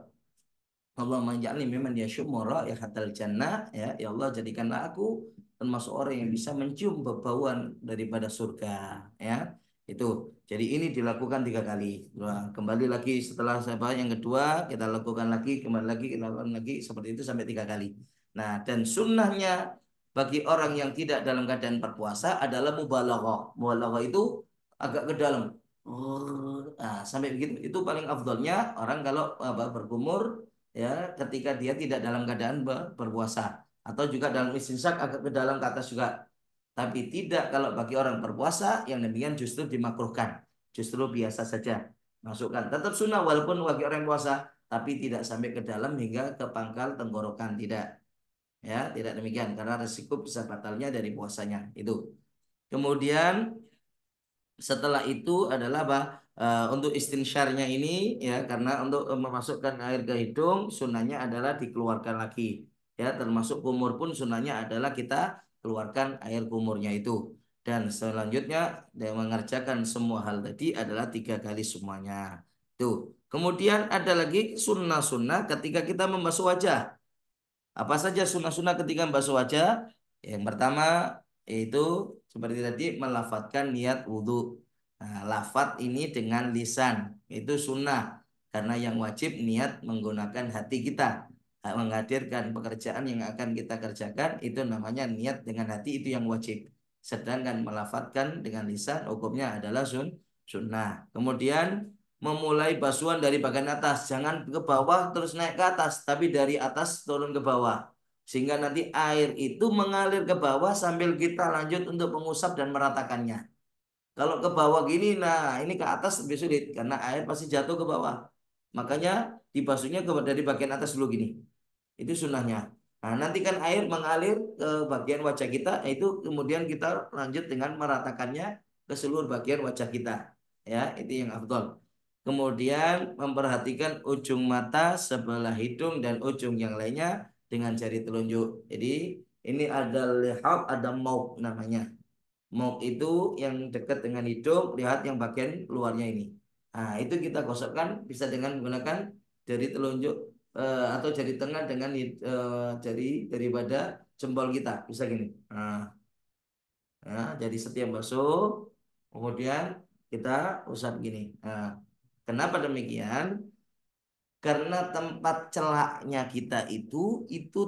Speaker 2: Allahumma ja'alni mimman yasyummu raihatal jannah ya. Ya Allah jadikanlah aku termasuk orang yang bisa mencium bauan daripada surga ya. Itu. Jadi ini dilakukan 3 kali. Nah, kembali lagi setelah yang kedua kita lakukan lagi, kembali lagi kita lakukan lagi seperti itu sampai 3 kali. Nah, dan sunnahnya bagi orang yang tidak dalam keadaan berpuasa adalah mubalaghah. Mubalaghah itu agak ke dalam. Nah, sampai begitu itu paling afdolnya orang kalau berkumur ya ketika dia tidak dalam keadaan berpuasa atau juga dalam istinsak agak ke dalam ke atas juga. Tapi tidak kalau bagi orang berpuasa yang demikian justru dimakruhkan. Justru biasa saja. Masukkan. Tetap sunnah walaupun bagi orang puasa. Tapi tidak sampai ke dalam hingga ke pangkal tenggorokan. Tidak. Ya, tidak demikian. Karena resiko bisa batalnya dari puasanya. Itu. Kemudian setelah itu adalah apa? Untuk istinsyarnya ini ya karena untuk memasukkan air ke hidung sunnahnya adalah dikeluarkan lagi ya termasuk kumur pun sunnahnya adalah kita keluarkan air kumurnya itu dan selanjutnya dia mengerjakan semua hal tadi adalah 3 kali semuanya tuh kemudian ada lagi sunnah-sunnah ketika kita membasuh wajah apa saja sunnah-sunnah ketika membasuh wajah yang pertama yaitu seperti tadi melafadzkan niat wudhu. Nah, lafadz ini dengan lisan itu sunnah karena yang wajib niat menggunakan hati kita menghadirkan pekerjaan yang akan kita kerjakan itu namanya niat dengan hati itu yang wajib. Sedangkan melafadzkan dengan lisan hukumnya adalah sunnah. Kemudian memulai basuhan dari bagian atas, jangan ke bawah terus naik ke atas, tapi dari atas turun ke bawah. Sehingga nanti air itu mengalir ke bawah sambil kita lanjut untuk mengusap dan meratakannya. Kalau ke bawah gini, nah ini ke atas lebih sulit karena air pasti jatuh ke bawah. Makanya dibasuhnya dari bagian atas dulu gini. Itu sunnahnya. Nah, nanti kan air mengalir ke bagian wajah kita, itu kemudian kita lanjut dengan meratakannya ke seluruh bagian wajah kita. Ya, itu yang afdol. Kemudian memperhatikan ujung mata, sebelah hidung dan ujung yang lainnya dengan jari telunjuk. Jadi ini ada lihab, ada mauk namanya. Mauk itu yang dekat dengan hidung, lihat yang bagian luarnya ini. Nah, itu kita gosokkan bisa dengan menggunakan jari telunjuk atau jari tengah dengan jari daripada jempol kita. Bisa gini. Nah, jadi setiap basuh, kemudian kita usap gini. Nah, kenapa demikian? Karena tempat celaknya kita itu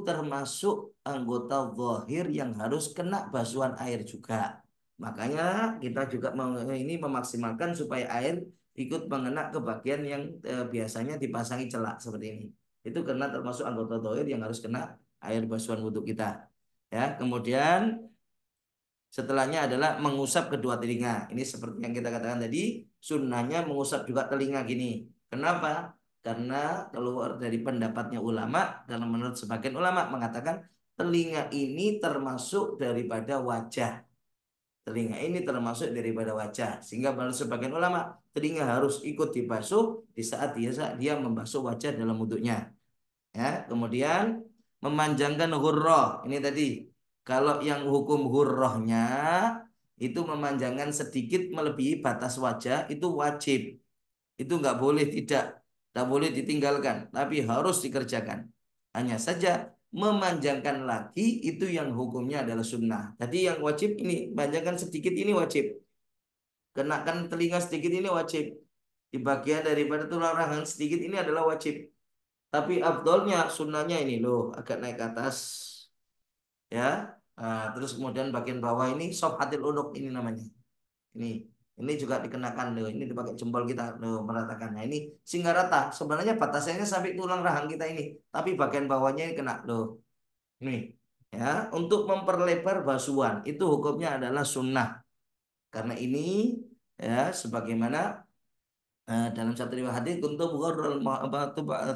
Speaker 2: termasuk anggota zahir yang harus kena basuhan air juga. Makanya kita juga ini memaksimalkan supaya air ikut mengena ke bagian yang biasanya dipasangi celak seperti ini. Itu karena termasuk anggota zahir yang harus kena air basuhan wudhu kita. Ya, kemudian setelahnya adalah mengusap kedua telinga. Ini seperti yang kita katakan tadi, sunnahnya mengusap juga telinga gini. Kenapa? Karena keluar dari pendapatnya ulama, dan menurut sebagian ulama mengatakan telinga ini termasuk daripada wajah. Telinga ini termasuk daripada wajah. Sehingga menurut sebagian ulama, telinga harus ikut dibasuh di saat dia membasuh wajah dalam wudhunya. Ya, kemudian memanjangkan hurrah. Ini tadi. Kalau yang hukum hurrahnya itu memanjangkan sedikit melebihi batas wajah itu wajib. Itu nggak boleh tidak boleh ditinggalkan, tapi harus dikerjakan. Hanya saja memanjangkan lagi itu yang hukumnya adalah sunnah. Tadi yang wajib ini, panjangkan sedikit ini wajib. Kenakan telinga sedikit ini wajib. Di bagian daripada tulang rahang sedikit ini adalah wajib. Tapi afdolnya sunnahnya ini loh agak naik ke atas. ya. Terus kemudian bagian bawah ini sofhatil unuk ini namanya. Ini juga dikenakan loh. Ini dipakai jempol kita loh meratakan. Nah ini sehingga rata. Sebenarnya batasannya sampai tulang rahang kita ini, tapi bagian bawahnya ini kena loh. Nih, ya untuk memperlebar basuhan itu hukumnya adalah sunnah. Karena ini ya sebagaimana dalam satu riwayat hadis kuntum ghurral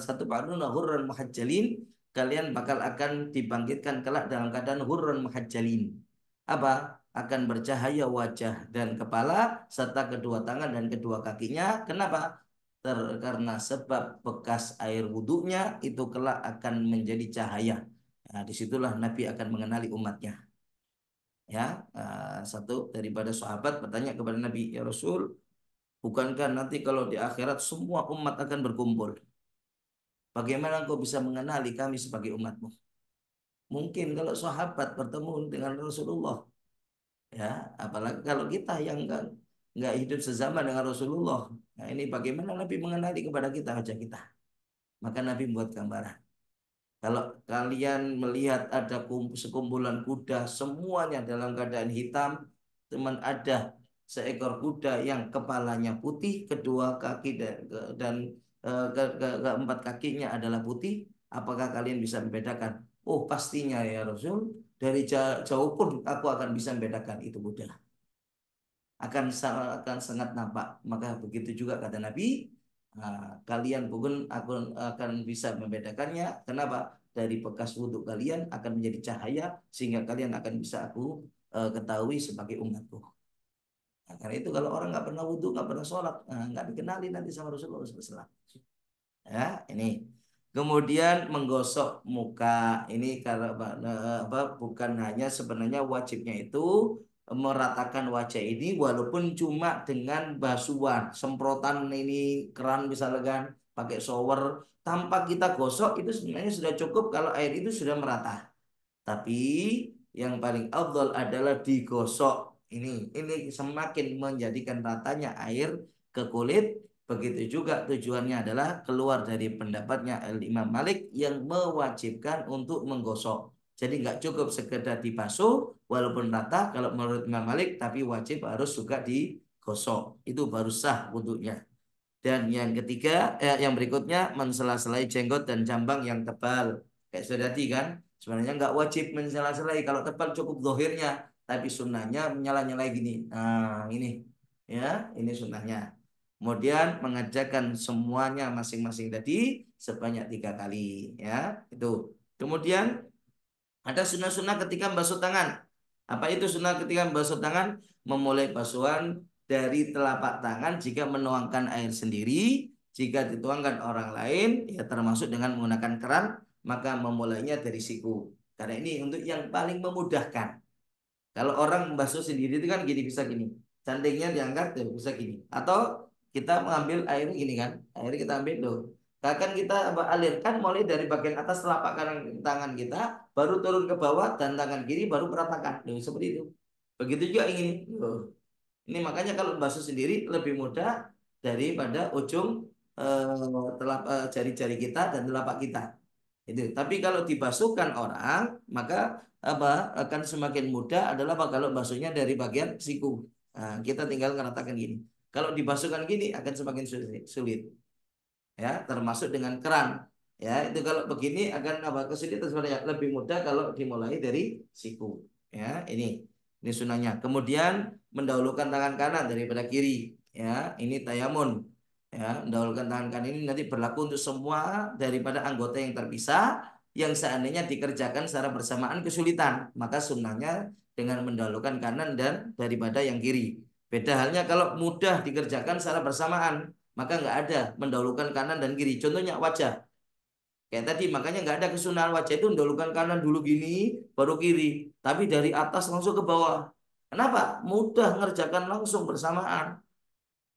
Speaker 2: satu ba'dun ghurran muhajjalin, kalian bakal akan dibangkitkan kelak dalam keadaan ghurran muhajjalin. Apa? Akan bercahaya wajah dan kepala serta kedua tangan dan kedua kakinya. Kenapa? Karena sebab bekas air wudhunya itu kelak akan menjadi cahaya. Nah, disitulah Nabi akan mengenali umatnya. Ya, satu daripada sahabat bertanya kepada Nabi, ya Rasul, bukankah nanti kalau di akhirat semua umat akan berkumpul? Bagaimana engkau bisa mengenali kami sebagai umatmu? Mungkin kalau sahabat bertemu dengan Rasulullah, ya, apalagi kalau kita yang enggak hidup sezaman dengan Rasulullah. Nah, ini bagaimana Nabi mengenali kepada kita wajah kita? Maka Nabi membuat gambaran. Kalau kalian melihat ada sekumpulan kuda, semuanya dalam keadaan hitam, teman ada seekor kuda yang kepalanya putih, kedua kaki dan keempat kakinya adalah putih, apakah kalian bisa membedakan? Oh, pastinya ya Rasul, dari jauh pun aku akan bisa membedakan itu kuda. Akan sangat nampak. Maka begitu juga kata Nabi, kalian pun aku akan bisa membedakannya. Kenapa? Dari bekas wudhu kalian akan menjadi cahaya sehingga kalian akan bisa aku ketahui sebagai umatku. Nah, karena itu kalau orang nggak pernah wudhu, nggak pernah sholat, nggak dikenali nanti sama Rasulullah SAW. Ya, ini. Kemudian menggosok muka ini karena bukan hanya sebenarnya wajibnya itu meratakan wajah ini walaupun cuma dengan basuhan, semprotan ini keran misalnya kan pakai shower tanpa kita gosok itu sebenarnya sudah cukup kalau air itu sudah merata. Tapi yang paling afdal adalah digosok. Ini semakin menjadikan ratanya air ke kulit. Begitu juga tujuannya adalah keluar dari pendapatnya Imam Malik yang mewajibkan untuk menggosok. Jadi nggak cukup sekedar dibasuh walaupun rata kalau menurut Imam Malik, tapi wajib harus juga digosok. Itu baru sah wudhunya. Dan yang ketiga, yang berikutnya mensela-selai jenggot dan jambang yang tebal. Kayak sudah tadi kan, sebenarnya nggak wajib mensela-selai. Kalau tebal cukup dohirnya, tapi sunnahnya menyala-nyalai gini. Nah, ini sunnahnya. Kemudian mengerjakan semuanya masing-masing tadi sebanyak 3 kali, ya itu. Kemudian ada sunnah-sunnah ketika membasuh tangan. Apa itu sunnah ketika membasuh tangan? Memulai basuhan dari telapak tangan jika menuangkan air sendiri, jika dituangkan orang lain, ya termasuk dengan menggunakan keran, maka memulainya dari siku. Karena ini untuk yang paling memudahkan. Kalau orang membasuh sendiri itu kan gini bisa gini, cantingnya diangkat ya bisa gini. Atau kita mengambil air gini kan, air kita ambil loh. Bahkan kita alirkan mulai dari bagian atas telapak kanan tangan kita, baru turun ke bawah dan tangan kiri baru meratakan. Loh, seperti itu. Begitu juga ini. Loh. Ini makanya kalau membasuh sendiri lebih mudah daripada ujung jari-jari kita dan telapak kita. Itu. Tapi kalau dibasuhkan orang, maka apa akan semakin mudah adalah apa kalau basuhnya dari bagian siku. Nah, kita tinggal mengatakan gini. Kalau dibasuhkan gini akan semakin sulit. Ya, termasuk dengan keran. Ya, itu kalau begini akan apa kesulitan sebenarnya lebih mudah kalau dimulai dari siku. Ya, ini sunahnya. Kemudian mendahulukan tangan kanan daripada kiri. Ya, ini tayamun. Ya, mendahulukan tangan kanan ini nanti berlaku untuk semua daripada anggota yang terpisah yang seandainya dikerjakan secara bersamaan kesulitan, maka sunnahnya dengan mendahulukan kanan dan daripada yang kiri. Beda halnya kalau mudah dikerjakan secara bersamaan, maka nggak ada mendahulukan kanan dan kiri. Contohnya wajah. Kayak tadi, makanya nggak ada kesunahan wajah itu mendahulukan kanan dulu gini, baru kiri. Tapi dari atas langsung ke bawah. Kenapa? Mudah ngerjakan langsung bersamaan.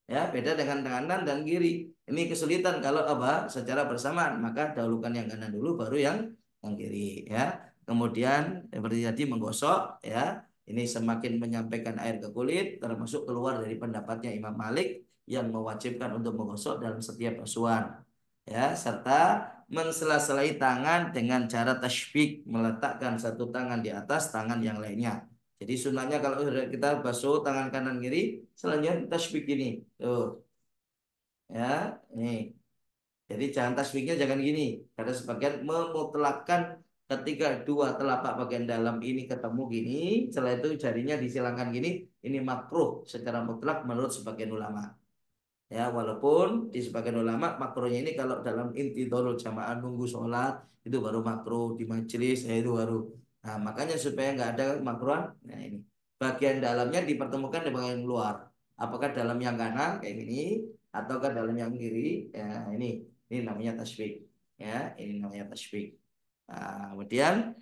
Speaker 2: Ya, beda dengan kanan dan kiri. Ini kesulitan kalau apa? Secara bersamaan, maka dahulukan yang kanan dulu baru yang kiri, ya. Kemudian seperti tadi menggosok, ya. Ini semakin menyampaikan air ke kulit, termasuk keluar dari pendapatnya Imam Malik yang mewajibkan untuk menggosok dalam setiap basuhan. ya, serta mensela-selai tangan dengan cara tasbik, meletakkan satu tangan di atas tangan yang lainnya. Jadi sunahnya kalau kita basuh tangan kanan kiri, selanjutnya tasbik ini, tuh, ya, ini. Jadi jangan tasbihnya jangan gini, karena sebagian memutlakkan ketika dua telapak bagian dalam ini ketemu gini, setelah itu jarinya disilangkan gini, ini makruh secara mutlak menurut sebagian ulama. Ya, walaupun di sebagian ulama makruhnya ini kalau dalam intidorul jamaah nunggu sholat itu baru makruh di majelis, ya itu baru. Nah, makanya supaya nggak ada makruhan, nah ini bagian dalamnya dipertemukan di bagian luar. Apakah dalam yang kanan kayak gini ataukah dalam yang kiri? Ya, ini namanya tasbih. Ya, ini namanya tasbih. Nah, kemudian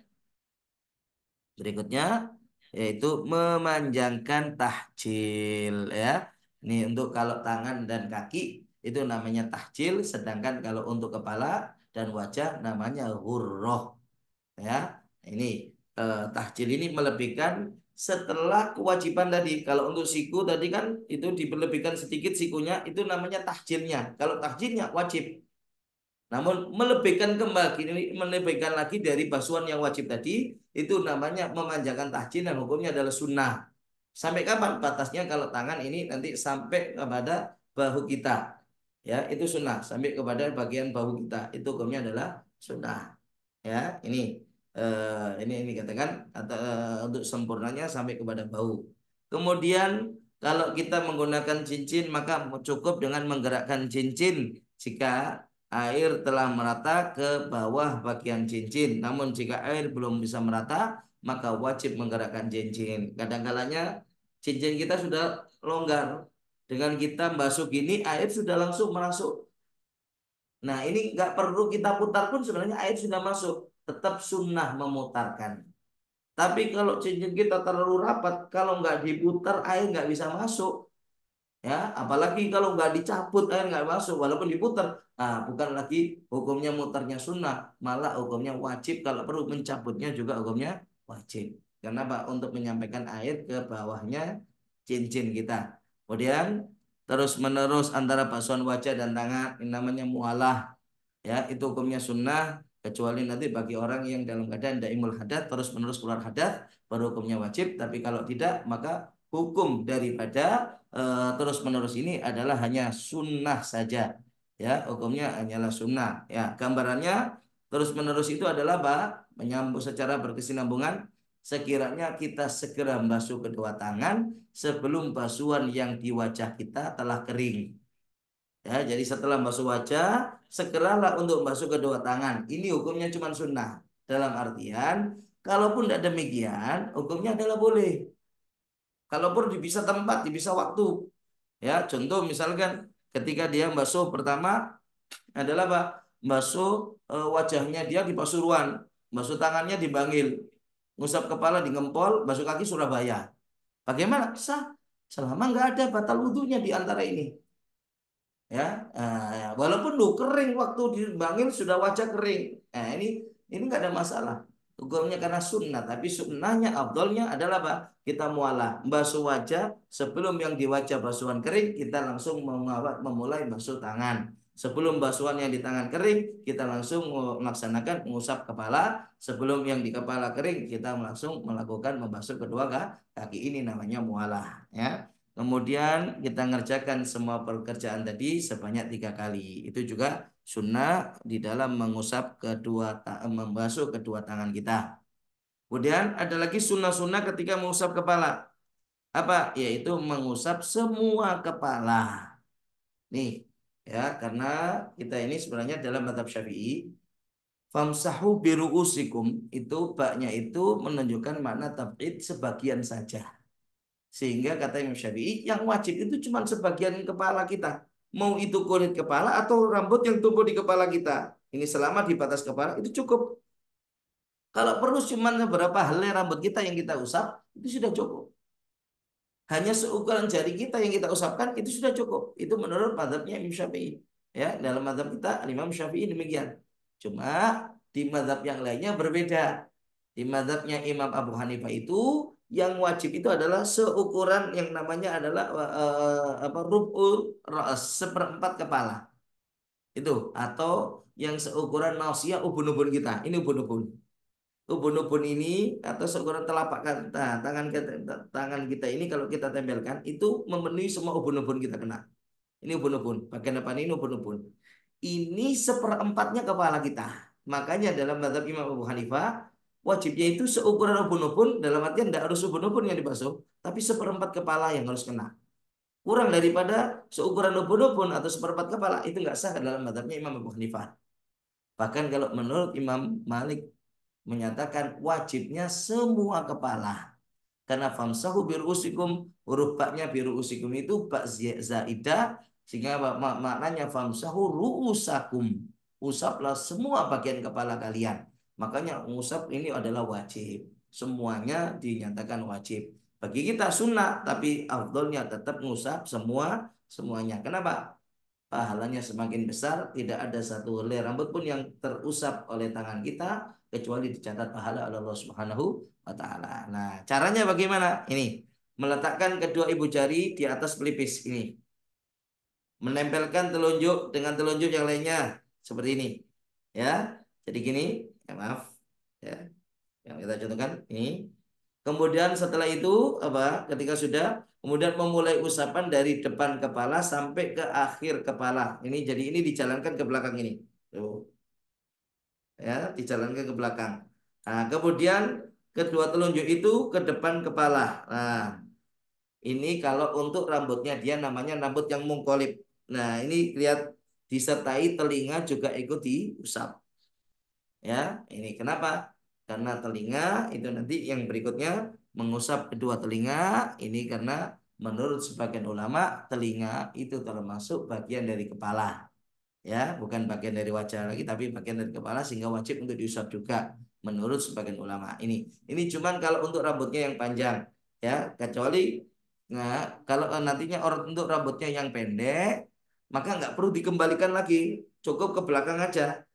Speaker 2: berikutnya yaitu memanjangkan tahjil, ya. Ini untuk kalau tangan dan kaki itu namanya tahjil, sedangkan kalau untuk kepala dan wajah namanya hurroh, ya. Ini tahjil ini melebihkan setelah kewajiban tadi. Kalau untuk siku tadi kan itu diberlebihkan sedikit sikunya, itu namanya tahjilnya. Kalau tahjilnya wajib. Namun melebihkan kembali, melebihkan lagi dari basuhan yang wajib tadi, itu namanya memanjangkan tahjil dan hukumnya adalah sunnah. Sampai kapan batasnya? Kalau tangan ini nanti sampai kepada bahu kita, ya itu sunnah. Sampai kepada bagian bahu kita, itu hukumnya adalah sunnah. Ya, ini katakan atau untuk sempurnanya sampai kepada bahu. Kemudian kalau kita menggunakan cincin maka cukup dengan menggerakkan cincin jika air telah merata ke bawah bagian cincin. Namun jika air belum bisa merata, maka wajib menggerakkan cincin. Kadang-kalanya cincin kita sudah longgar. Dengan kita basuh gini, air sudah langsung masuk. Nah, ini nggak perlu kita putar pun sebenarnya air sudah masuk. Tetap sunnah memutarkan. Tapi kalau cincin kita terlalu rapat, kalau nggak diputar air nggak bisa masuk. Ya, apalagi kalau nggak dicabut air nggak masuk, walaupun diputar. Nah, bukan lagi hukumnya mutarnya sunnah, malah hukumnya wajib. Kalau perlu mencabutnya juga hukumnya wajib. Karena Pak untuk menyampaikan air ke bawahnya cincin kita. Kemudian terus menerus antara basuhan wajah dan tangan, ini namanya mualah. Ya, itu hukumnya sunnah kecuali nanti bagi orang yang dalam keadaan daimul hadat terus menerus keluar hadat baru hukumnya wajib, tapi kalau tidak maka hukum daripada terus menerus ini adalah hanya sunnah saja, ya hukumnya hanyalah sunnah. Ya, gambarannya terus menerus itu adalah apa? Menyambung secara berkesinambungan, sekiranya kita segera membasuh kedua tangan sebelum basuhan yang di wajah kita telah kering. Ya, jadi setelah basuh wajah, segeralah untuk basuh kedua tangan. Ini hukumnya cuma sunnah. Dalam artian, kalaupun tidak demikian, hukumnya adalah boleh. Kalaupun di bisa tempat, di bisa waktu. Ya, contoh misalkan ketika dia basuh pertama adalah apa? Basuh wajahnya dia di Pasuruan, basuh tangannya di Bangil, ngusap kepala di Ngempol, basuh kaki Surabaya. Bagaimana? Sah. Selama nggak ada batal wudhunya di antara ini. Ya, walaupun lu kering waktu dibangun sudah wajah kering, ini nggak ada masalah hukumnya karena sunnah, tapi sunnahnya abdolnya adalah apa, kita mualah basuh wajah sebelum yang di wajah basuhan kering kita langsung memulai basuh tangan, sebelum basuhan yang di tangan kering kita langsung melaksanakan mengusap kepala, sebelum yang di kepala kering kita langsung melakukan membasuh kedua kaki, ini namanya mualah, ya. Kemudian kita ngerjakan semua pekerjaan tadi sebanyak 3 kali. Itu juga sunnah di dalam mengusap membasuh kedua tangan kita. Kemudian ada lagi sunnah-sunnah ketika mengusap kepala. Apa? Yaitu mengusap semua kepala. Nih, ya karena kita ini sebenarnya dalam mazhab Syafi'i, famsahu biru'usikum itu baknya itu menunjukkan makna tab'id sebagian saja. Sehingga kata Imam Syafi'i, yang wajib itu cuma sebagian kepala kita. Mau itu kulit kepala atau rambut yang tumbuh di kepala kita. Ini selama di batas kepala itu cukup. Kalau perlu cuma beberapa helai rambut kita yang kita usap, itu sudah cukup. Hanya seukuran jari kita yang kita usapkan, itu sudah cukup. Itu menurut mazhabnya Imam Syafi'i. Ya, dalam mazhab kita, Imam Syafi'i demikian. Cuma di mazhab yang lainnya berbeda. Di mazhabnya Imam Abu Hanifah itu yang wajib itu adalah seukuran yang namanya adalah apa rub'ul ra's, seperempat kepala. Itu atau yang seukuran nausia ubun-ubun kita. Ini ubun-ubun. Ubun-ubun ini atau seukuran telapak tangan kita ini kalau kita tempelkan itu memenuhi semua ubun-ubun kita kena. Ini ubun-ubun. Bagian depan ini ubun-ubun. Ini seperempatnya kepala kita. Makanya dalam mazhab Imam Abu Hanifah wajibnya itu seukuran ubun-ubun dalam artian tidak harus ubun-ubun yang dibasuh, tapi seperempat kepala yang harus kena. Kurang daripada seukuran ubun-ubun atau seperempat kepala itu nggak sah dalam mazhabnya Imam Abu Hanifah. Bahkan kalau menurut Imam Malik menyatakan wajibnya semua kepala. Karena famsahu birusikum huruf baknya birusikum itu bak zaidah sehingga maknanya famsahu ruusakum. Usaplah semua bagian kepala kalian. Makanya mengusap ini adalah wajib. Semuanya dinyatakan wajib. Bagi kita sunnah tapi afdolnya tetap mengusap semuanya. Kenapa? Pahalanya semakin besar, tidak ada satu helai rambut pun yang terusap oleh tangan kita kecuali dicatat pahala oleh Allah Subhanahu wa taala. Nah, caranya bagaimana? Ini, meletakkan kedua ibu jari di atas pelipis ini. Menempelkan telunjuk dengan telunjuk yang lainnya seperti ini. Ya. Jadi gini, ya maaf. Ya. Yang kita contohkan ini. Kemudian setelah itu apa? Ketika sudah kemudian memulai usapan dari depan kepala sampai ke akhir kepala. Ini dijalankan ke belakang ini. Tuh. Ya, dijalankan ke belakang. Nah, kemudian kedua telunjuk itu ke depan kepala. Nah, ini kalau untuk rambutnya dia namanya rambut yang mungkolib. Nah, ini lihat disertai telinga juga ikut diusap. Ya, ini kenapa? Karena telinga itu nanti yang berikutnya mengusap kedua telinga ini karena menurut sebagian ulama telinga itu termasuk bagian dari kepala. Ya, bukan bagian dari wajah lagi tapi bagian dari kepala sehingga wajib untuk diusap juga menurut sebagian ulama. Ini cuman kalau untuk rambutnya yang panjang ya, kecuali nah kalau nantinya orang untuk rambutnya yang pendek maka nggak perlu dikembalikan lagi, cukup ke belakang aja.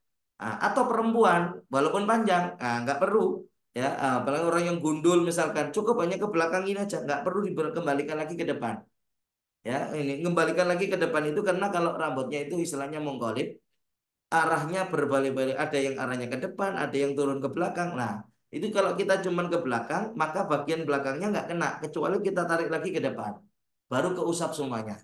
Speaker 2: Atau perempuan walaupun panjang nggak perlu ya, apalagi orang yang gundul misalkan cukup hanya ke belakang ini aja nggak perlu dikembalikan lagi ke depan ya. Ini kembalikan lagi ke depan itu karena kalau rambutnya itu istilahnya mongkolib arahnya berbalik-balik, ada yang arahnya ke depan ada yang turun ke belakang. Nah itu kalau kita cuman ke belakang maka bagian belakangnya nggak kena kecuali kita tarik lagi ke depan baru keusap semuanya.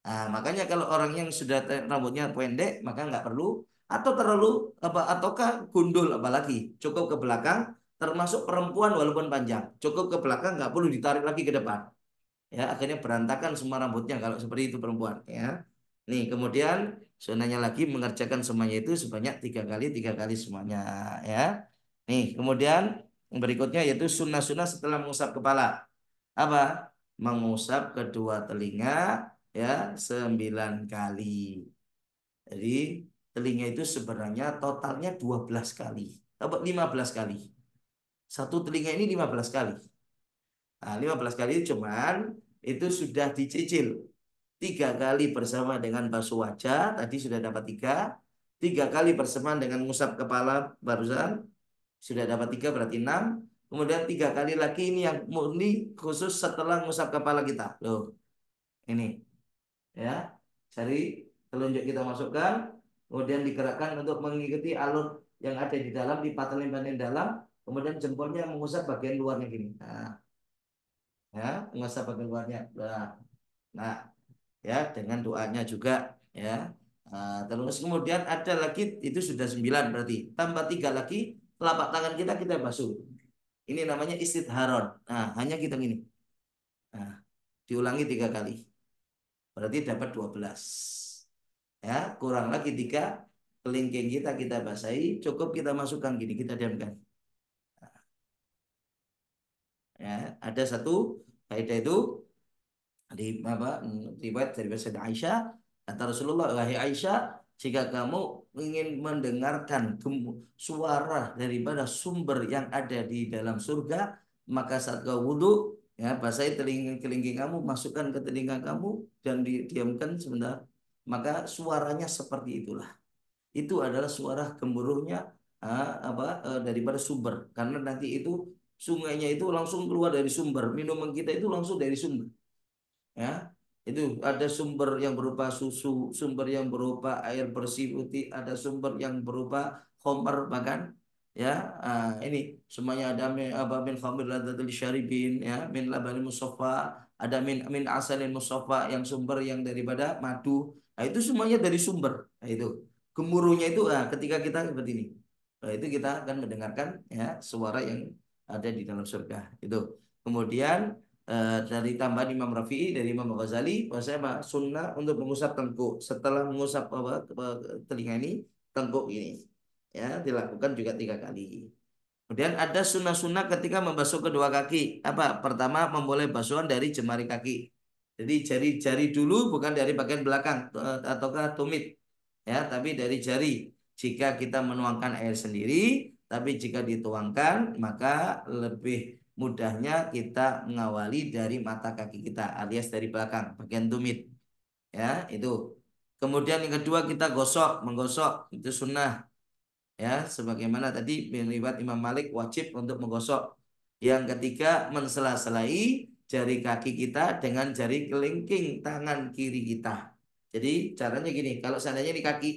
Speaker 2: Nah, makanya kalau orang yang sudah rambutnya pendek maka nggak perlu atau terlalu apa ataukah gundul apalagi cukup ke belakang termasuk perempuan walaupun panjang cukup ke belakang nggak perlu ditarik lagi ke depan ya akhirnya berantakan semua rambutnya kalau seperti itu perempuan ya. Nih kemudian sunahnya lagi mengerjakan semuanya itu sebanyak tiga kali semuanya ya. Nih kemudian yang berikutnya yaitu sunnah-sunnah setelah mengusap kepala apa mengusap kedua telinga ya 9 kali. Jadi telinga itu sebenarnya totalnya 12 kali apa 15 kali. Satu telinga ini 15 kali. Nah, 15 kali cuman itu sudah dicicil. 3 kali bersama dengan basuh wajah, tadi sudah dapat 3. 3 kali bersamaan dengan ngusap kepala barusan, sudah dapat 3 berarti 6. Kemudian 3 kali lagi ini yang murni khusus setelah ngusap kepala kita. Loh, ini ya. Cari telunjuk kita masukkan, kemudian digerakkan untuk mengikuti alur yang ada di dalam, dipatahin dalam, kemudian jempolnya mengusap bagian luarnya gini. Nah, ya mengusap bagian luarnya nah ya dengan doanya juga ya. Terus kemudian ada lagi itu sudah 9 berarti tambah 3 lagi telapak tangan kita basuh ini namanya istidharon. Nah hanya kita gini nah, diulangi 3 kali berarti dapat 12 ya kurang lagi 3 kelingking kita basahi cukup kita masukkan gini kita diamkan ya. Ada satu kaidah itu di apa riwayat dari Sayyidah Aisyah kata Rasulullah wahai Aisyah jika kamu ingin mendengarkan suara daripada sumber yang ada di dalam surga maka saat kau wudhu ya basahi kelingking kamu masukkan ke telinga kamu dan diamkan sebentar maka suaranya seperti itulah itu adalah suara gemuruhnya daripada sumber karena nanti itu sungainya itu langsung keluar dari sumber minuman kita itu langsung dari sumber ya. Itu ada sumber yang berupa susu, sumber yang berupa air bersih putih, ada sumber yang berupa khamar bahkan ya. Ini semuanya ada min khamir ladzatil syaribin ya, min labanin musaffa, ada min asalin musaffa yang sumber yang daripada madu. Nah, itu semuanya dari sumber. Nah, itu gemuruhnya itu ketika kita seperti ini. Nah, itu kita akan mendengarkan ya suara yang ada di dalam surga. Itu. Kemudian dari tambahan Imam Rafi'i dari Imam Ghazali bahwasanya sunnah untuk mengusap tengkuk setelah mengusap telinga ini, tengkuk ini ya dilakukan juga 3 kali. Kemudian ada sunnah-sunnah ketika membasuh kedua kaki. Apa? Pertama memulai basuhan dari jemari kaki. Jadi jari-jari dulu bukan dari bagian belakang ataukah tumit ya, tapi dari jari. Jika kita menuangkan air sendiri, tapi jika dituangkan maka lebih mudahnya kita mengawali dari mata kaki kita alias dari belakang bagian tumit ya itu. Kemudian yang kedua kita menggosok itu sunnah ya sebagaimana tadi riwayat Imam Malik wajib untuk menggosok. Yang ketiga mensela-selai jari kaki kita dengan jari kelingking tangan kiri kita. Jadi caranya gini, kalau seandainya ini kaki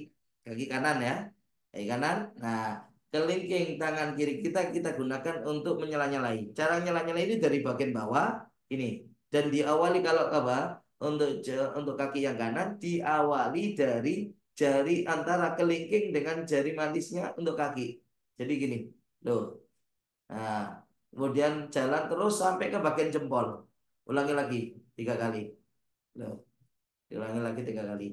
Speaker 2: kanan ya, kaki kanan. Nah, kelingking tangan kiri kita gunakan untuk menyela-nyalai. Cara nyela-nyalai ini dari bagian bawah ini dan diawali kalau apa? Untuk kaki yang kanan diawali dari jari antara kelingking dengan jari manisnya untuk kaki. Jadi gini, loh. Nah, kemudian jalan terus sampai ke bagian jempol. Ulangi lagi 3 kali. Loh, ulangi lagi 3 kali.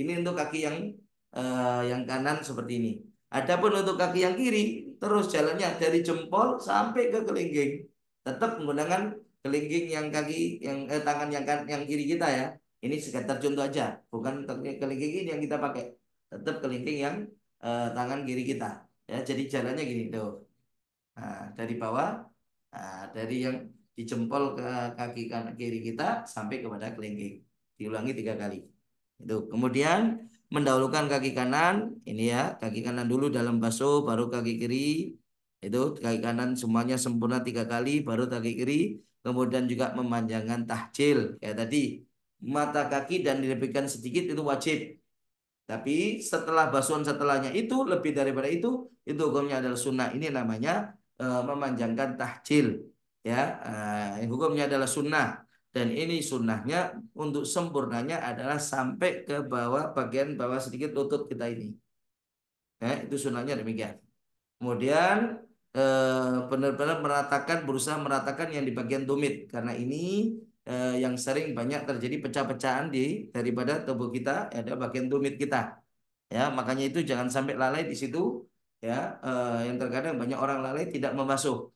Speaker 2: Ini untuk kaki yang kanan seperti ini. Adapun untuk kaki yang kiri, terus jalannya dari jempol sampai ke kelingking. Tetap menggunakan kelingking yang kaki yang tangan yang kiri kita ya. Ini sekedar contoh aja, bukan kelingking ini yang kita pakai. Tetap kelingking yang tangan kiri kita. Ya, jadi jalannya gini tuh. Nah, dari bawah, dari yang dijempol ke kaki kanan kiri kita sampai kepada kelingking. Diulangi 3 kali. Itu. Kemudian mendahulukan kaki kanan, ini ya, kaki kanan dulu dalam basuh, baru kaki kiri. Itu kaki kanan semuanya sempurna 3 kali, baru kaki kiri. Kemudian juga memanjangkan tahjil, kayak tadi. Mata kaki dan dilebihkan sedikit itu wajib. Tapi setelah basuhan setelahnya itu lebih daripada itu hukumnya adalah sunnah. Ini namanya memanjangkan tahjil. Ya, hukumnya adalah sunnah. Dan ini sunnahnya untuk sempurnanya adalah sampai ke bawah bagian bawah sedikit lutut kita ini. Ya, itu sunnahnya demikian. Kemudian benar-benar berusaha meratakan yang di bagian tumit karena ini yang sering banyak terjadi pecah-pecahan daripada tubuh kita ada bagian tumit kita ya, makanya itu jangan sampai lalai di situ ya. Yang terkadang banyak orang lalai tidak membasuh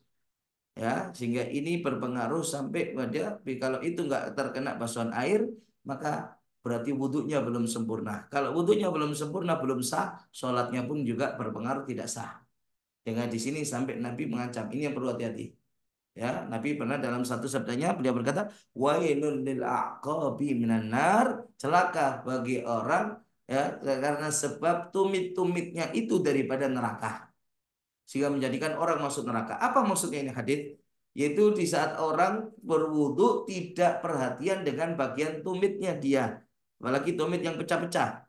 Speaker 2: ya, sehingga ini berpengaruh sampai pada kalau itu nggak terkena basuhan air maka berarti wudhunya belum sempurna. Kalau wudhunya belum sempurna, belum sah, sholatnya pun juga berpengaruh tidak sah. Dengan di sini sampai Nabi mengancam. Ini yang perlu hati-hati. Ya, Nabi pernah dalam satu sabdanya beliau berkata, "Wailul lil aqabi minan nar." Celaka bagi orang ya karena sebab tumit-tumitnya itu daripada neraka. Sehingga menjadikan orang masuk neraka. Apa maksudnya ini hadis? Yaitu di saat orang berwudu tidak perhatian dengan bagian tumitnya dia. Apalagi tumit yang pecah-pecah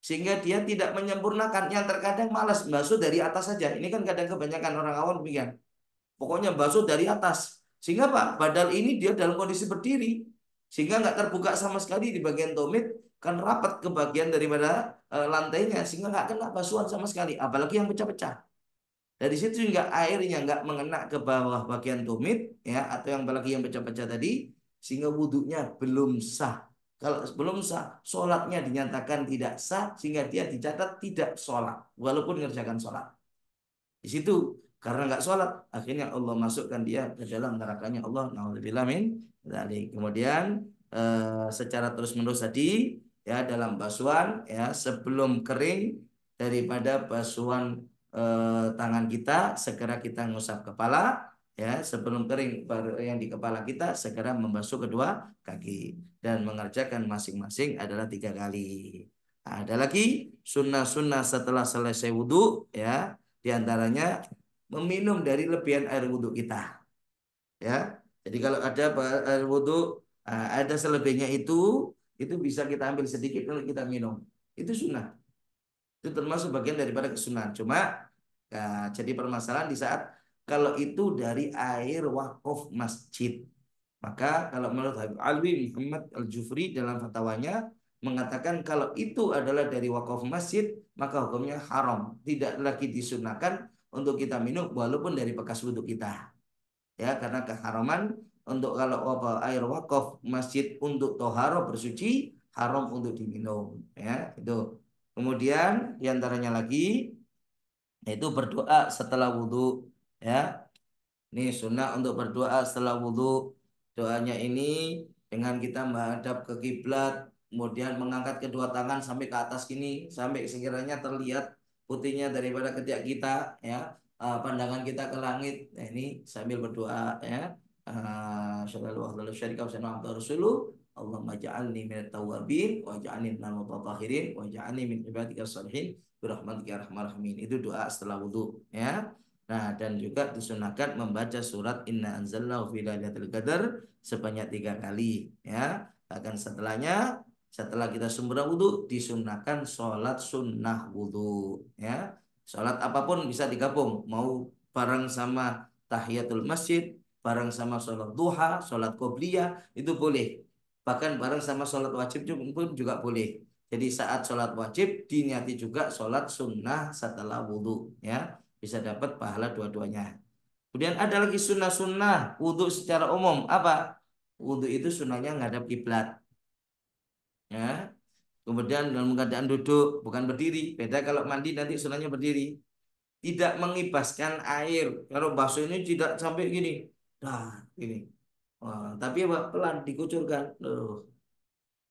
Speaker 2: sehingga dia tidak menyempurnakan yang terkadang malas basuh dari atas saja. Ini kan kadang kebanyakan orang awam demikian. Pokoknya basuh dari atas. Sehingga Pak, badal ini dia dalam kondisi berdiri. Sehingga nggak terbuka sama sekali di bagian tumit. Kan rapat ke bagian daripada lantainya. Sehingga nggak kena basuhan sama sekali. Apalagi yang pecah-pecah. Dari situ hingga airnya nggak mengena ke bawah bagian tumit. Ya, atau yang apalagi yang pecah-pecah tadi. Sehingga wudhunya belum sah. Kalau belum sah, sholatnya dinyatakan tidak sah. Sehingga dia dicatat tidak sholat. Walaupun mengerjakan sholat. Di situ karena nggak sholat akhirnya Allah masukkan dia ke dalam nerakanya Allah. Nauzubillah min dzalik. Kemudian secara terus menerus tadi ya dalam basuhan ya sebelum kering daripada basuhan tangan kita segera kita ngusap kepala ya, sebelum kering baru yang di kepala kita segera membasuh kedua kaki dan mengerjakan masing-masing adalah 3 kali. Nah, ada lagi sunnah-sunnah setelah selesai wudhu ya. Di antaranya meminum dari lebihan air wudhu kita. Ya. Jadi kalau ada air wudhu Ada selebihnya itu bisa kita ambil sedikit untuk kita minum. Itu sunnah. Itu termasuk bagian daripada kesunahan. Cuma jadi permasalahan di saat kalau itu dari air wakaf masjid. Maka kalau menurut Habib Alwi Muhammad Al-Jufri dalam fatwanya mengatakan kalau itu adalah dari wakaf masjid, maka hukumnya haram. Tidak lagi disunahkan untuk kita minum walaupun dari bekas wudhu kita. Ya, karena keharaman untuk kalau air wakaf masjid untuk toharo bersuci haram untuk diminum. Ya, itu. Kemudian diantaranya lagi yaitu berdoa setelah wudhu. Ya, ini sunnah untuk berdoa setelah wudhu. Doanya ini dengan kita menghadap ke kiblat, kemudian mengangkat kedua tangan sampai ke atas gini, sampai sekiranya terlihat putihnya daripada ketiak kita, ya, pandangan kita ke langit. Nah, ini sambil berdoa, ya. Sallallahu alaihi wasallam Allahumma ja'alni minat tawwabin wa ja'alni minal mutatahhirin wa ja'alni min ibadika shalihin birahmatika ya arhamar rahimin. Itu doa setelah wudhu, ya. Nah, dan juga disunahkan membaca surat Inna anzalnahu fi lailatul qadar sebanyak 3 kali, ya. Bahkan setelah kita sempurna wudhu disunahkan sholat sunnah wudhu, ya. Sholat apapun bisa digabung, mau bareng sama tahiyatul masjid, bareng sama sholat duha, sholat qobliyah itu boleh. Bahkan bareng sama sholat wajib pun juga boleh. Jadi saat sholat wajib diniati juga sholat sunnah setelah wudhu, ya. Bisa dapat pahala dua-duanya. Kemudian ada lagi sunnah-sunnah wudhu secara umum. Apa? Wudhu itu sunnahnya ngadap kiblat. Ya. Kemudian dalam keadaan duduk, bukan berdiri. Beda kalau mandi nanti sunnahnya berdiri. Tidak mengibaskan air. Kalau basuh ini tidak sampai gini. Nah, gini. Wah, tapi apa? Pelan dikucurkan. Loh.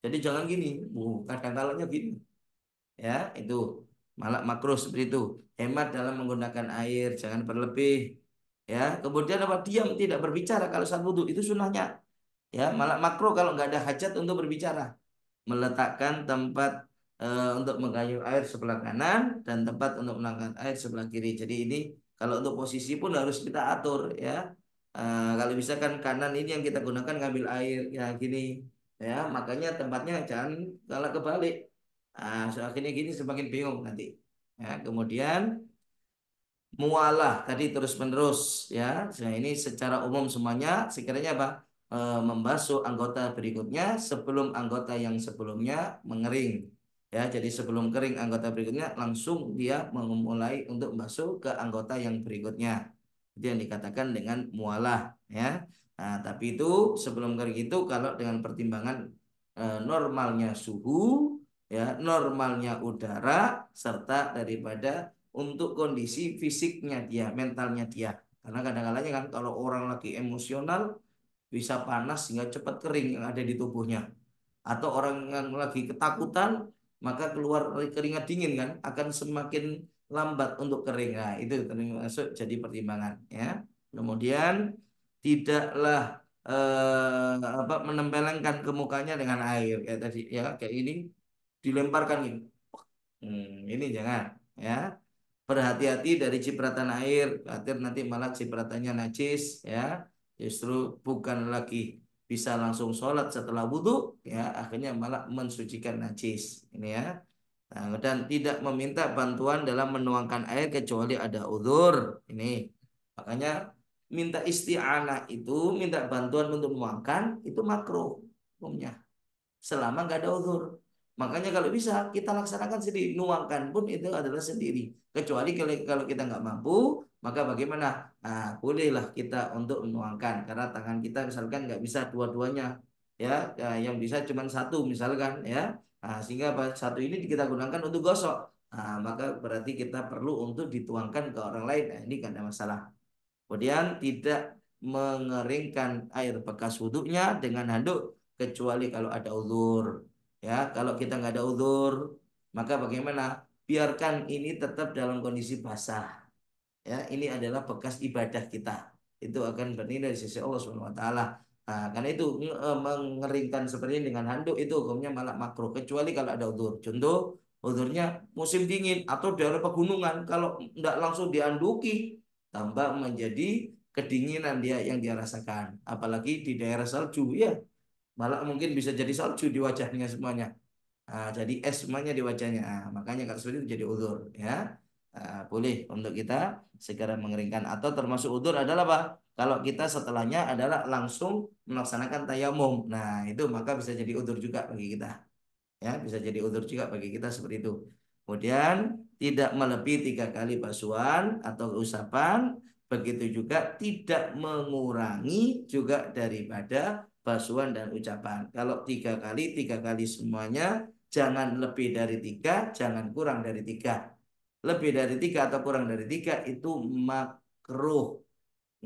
Speaker 2: Jadi jangan gini. Kadang-kadangnya gini. Ya, itu malah makruh seperti itu. Hemat dalam menggunakan air, jangan berlebih. Ya, kemudian apa? Diam tidak berbicara kalau saat wudhu itu sunnahnya. Ya, malah makruh kalau nggak ada hajat untuk berbicara. Meletakkan tempat untuk menggayung air sebelah kanan dan tempat untuk menangkap air sebelah kiri. Jadi ini kalau untuk posisi pun harus kita atur, ya. Kalau misalkan kanan ini yang kita gunakan ngambil air ya gini, ya, makanya tempatnya jangan kalah kebalik. Akhirnya gini semakin bingung nanti. Ya, kemudian mualah tadi terus menerus, ya. Nah, ini secara umum semuanya sekiranya apa? Membasuh anggota berikutnya sebelum anggota yang sebelumnya mengering. Ya, jadi sebelum kering anggota berikutnya langsung dia memulai untuk membasuh ke anggota yang berikutnya. Itu yang dikatakan dengan mualah, ya. Nah, tapi itu sebelum kering itu kalau dengan pertimbangan normalnya suhu, ya, normalnya udara serta daripada untuk kondisi fisiknya dia, mentalnya dia. Karena kadang-kadang kan kalau orang lagi emosional bisa panas sehingga cepat kering yang ada di tubuhnya. Atau orang yang lagi ketakutan maka keluar keringat dingin kan akan semakin lambat untuk kering. Nah, itu termasuk jadi pertimbangan, ya. Kemudian tidaklah menempelkan ke mukanya dengan air kayak tadi, ya, kayak ini dilemparkan ini. Ini jangan, ya. Berhati-hati dari cipratan air, khawatir nanti malah cipratannya najis, ya. Justru bukan lagi bisa langsung sholat setelah wudhu, ya, akhirnya malah mensucikan najis. Ini, ya. Nah, dan tidak meminta bantuan dalam menuangkan air kecuali ada uzur. Ini makanya minta isti'anah itu minta bantuan untuk menuangkan itu makruh hukumnya selama nggak ada uzur. Makanya kalau bisa kita laksanakan sendiri, nuangkan pun itu adalah sendiri. Kecuali kalau kita nggak mampu, maka bagaimana? Nah, bolehlah kita untuk menuangkan karena tangan kita misalkan nggak bisa dua-duanya, ya, yang bisa cuma satu misalkan, ya. Nah, sehingga satu ini kita gunakan untuk gosok. Nah, maka berarti kita perlu untuk dituangkan ke orang lain. Nah, ini kan ada masalah. Kemudian tidak mengeringkan air bekas wudhunya dengan handuk kecuali kalau ada uzur. Ya, kalau kita nggak ada uzur, maka bagaimana? Biarkan ini tetap dalam kondisi basah. Ya, ini adalah bekas ibadah kita. Itu akan bernilai di sisi Allah Subhanahu wa taala. Nah, karena itu mengeringkan seperti ini dengan handuk itu hukumnya malah makruh kecuali kalau ada uzur. Contoh, uzurnya musim dingin atau daerah pegunungan, kalau tidak langsung dianduki tambah menjadi kedinginan dia yang dia rasakan. Apalagi di daerah salju, ya. Malah mungkin bisa jadi salju di wajahnya semuanya. Jadi es semuanya di wajahnya. Makanya kalau seperti itu jadi udzur ya. Boleh untuk kita segera mengeringkan atau termasuk udzur adalah apa? Kalau kita setelahnya adalah langsung melaksanakan tayamum. Nah, itu maka bisa jadi udzur juga bagi kita. Ya, bisa jadi udzur juga bagi kita seperti itu. Kemudian tidak melebihi 3 kali basuhan atau usapan, begitu juga tidak mengurangi juga daripada basuhan dan ucapan. Kalau 3 kali, 3 kali semuanya, jangan lebih dari 3, jangan kurang dari 3. Lebih dari 3 atau kurang dari 3 itu makruh,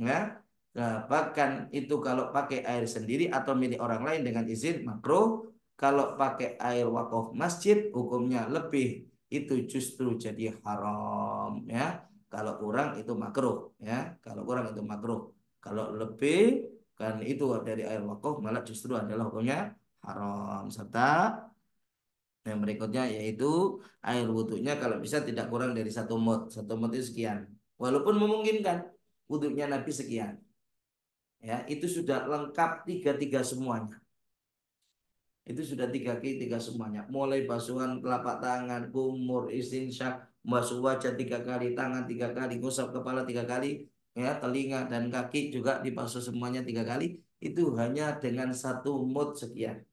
Speaker 2: ya. Nah, bahkan itu kalau pakai air sendiri atau milik orang lain dengan izin makruh. Kalau pakai air wakaf masjid hukumnya lebih, itu justru jadi haram ya. Kalau kurang itu makruh ya. Kalau kurang itu makruh. Kalau lebih kan itu dari air wakaf malah justru adalah hukumnya haram. Serta yang berikutnya yaitu air wudhunya kalau bisa tidak kurang dari 1 mud. 1 mud itu sekian. Walaupun memungkinkan wudhunya Nabi sekian. Ya, itu sudah lengkap tiga-tiga semuanya. Itu sudah 3 kali 3 semuanya. Mulai basuhan telapak tangan, kumur, istinsyak, basuh wajah 3 kali, tangan 3 kali, gosok kepala 3 kali, ya, telinga dan kaki juga dibasuh semuanya 3 kali. Itu hanya dengan 1 mud sekian.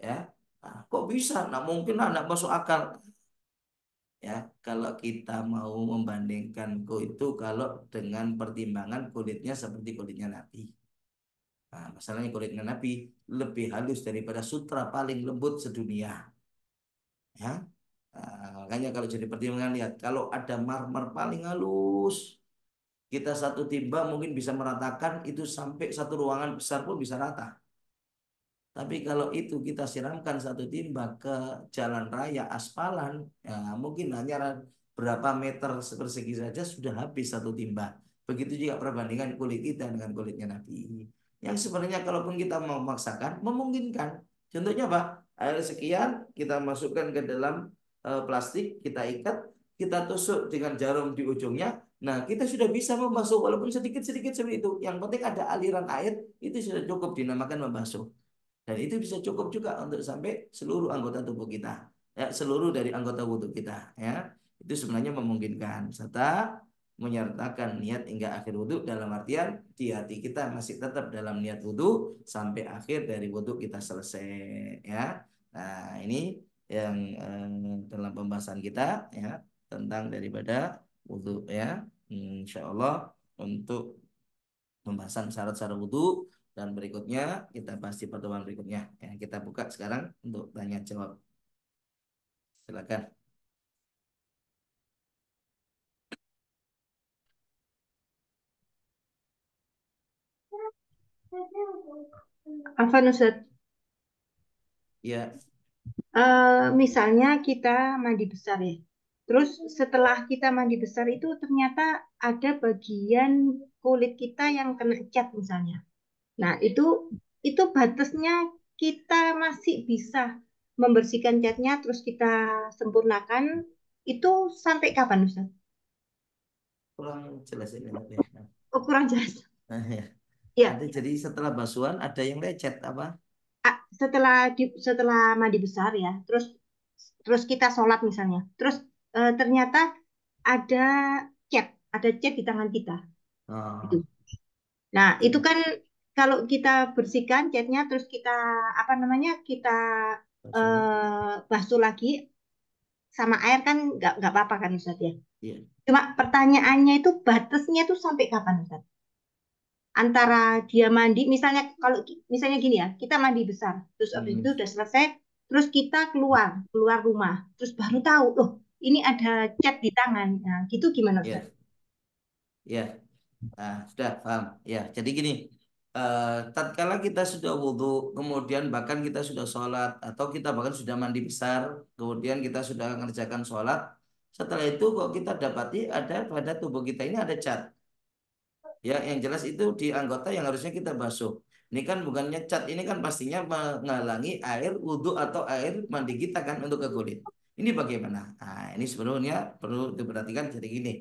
Speaker 2: Ya, kok bisa? Nah, mungkin lah, nggak masuk akal. Ya, kalau kita mau membandingkan itu kalau dengan pertimbangan kulitnya seperti kulitnya Nabi. Nah, masalahnya kulitnya Nabi lebih halus daripada sutra paling lembut sedunia. Ya, makanya kalau jadi pertimbangan lihat, kalau ada marmer paling halus, kita satu timba mungkin bisa meratakan itu sampai satu ruangan besar pun bisa rata. Tapi kalau itu kita siramkan satu timba ke jalan raya aspalan, ya mungkin hanya berapa meter persegi saja sudah habis satu timba. Begitu juga perbandingan kulit kita dengan kulitnya Nabi. Yang sebenarnya kalaupun kita mau memaksakan, memungkinkan. Contohnya apa? Air sekian kita masukkan ke dalam plastik, kita ikat, kita tusuk dengan jarum di ujungnya. Nah, kita sudah bisa membasuh walaupun sedikit-sedikit seperti itu. Yang penting ada aliran air, itu sudah cukup dinamakan membasuh. Dan itu bisa cukup juga untuk sampai seluruh anggota tubuh kita. Ya, seluruh dari anggota wudhu kita. Ya, itu sebenarnya memungkinkan. Serta menyertakan niat hingga akhir wudhu dalam artian di hati kita masih tetap dalam niat wudhu sampai akhir dari wudhu kita selesai. Ya, nah ini yang dalam pembahasan kita ya tentang daripada wudhu ya. Insya Allah untuk pembahasan syarat-syarat wudhu dan berikutnya kita bahas di pertemuan berikutnya. Ya, kita buka sekarang untuk tanya jawab. Silakan.
Speaker 3: Afan Ustaz,
Speaker 2: Ya,
Speaker 3: misalnya kita mandi besar ya. Terus setelah kita mandi besar itu ternyata ada bagian kulit kita yang kena cat misalnya. Nah, itu batasnya kita masih bisa membersihkan catnya terus kita sempurnakan itu sampai kapan Ustaz?
Speaker 2: kurang jelas ini tadi.
Speaker 3: Oh, kurang jelas.
Speaker 2: Nah, ya.
Speaker 3: Ya,
Speaker 2: Ada jadi setelah basuhan ada yang lecet apa?
Speaker 3: setelah mandi besar ya, terus terus kita sholat misalnya, terus ternyata ada cat, ada cat di tangan kita. Gitu.
Speaker 2: Oh,
Speaker 3: Nah, itu
Speaker 2: itu
Speaker 3: kan kalau kita bersihkan catnya, terus kita apa namanya, kita
Speaker 2: basuh.
Speaker 3: basuh lagi sama air kan nggak apa-apa kan Ustaz ya.
Speaker 2: Iya.
Speaker 3: Cuma pertanyaannya itu batasnya itu sampai kapan Ustaz? Antara dia mandi, misalnya kalau misalnya gini ya, kita mandi besar, terus habis itu
Speaker 2: Hmm.
Speaker 3: udah selesai, terus kita keluar keluar rumah, terus baru tahu, oh ini ada cat di tangan. Nah, gitu gimana Ustaz?
Speaker 2: Ya, ya. Sudah paham. Ya, jadi gini, tatkala kita sudah wudhu, kemudian bahkan kita sudah sholat, atau kita bahkan sudah mandi besar, kemudian kita sudah mengerjakan sholat, setelah itu kok kita dapati ada pada tubuh kita ini ada cat. Ya, yang jelas itu di anggota yang harusnya kita basuh. Ini kan bukannya cat, ini kan pastinya menghalangi air wudhu atau air mandi kita kan untuk ke kulit. Ini bagaimana? Nah, ini sebenarnya perlu diperhatikan jadi gini.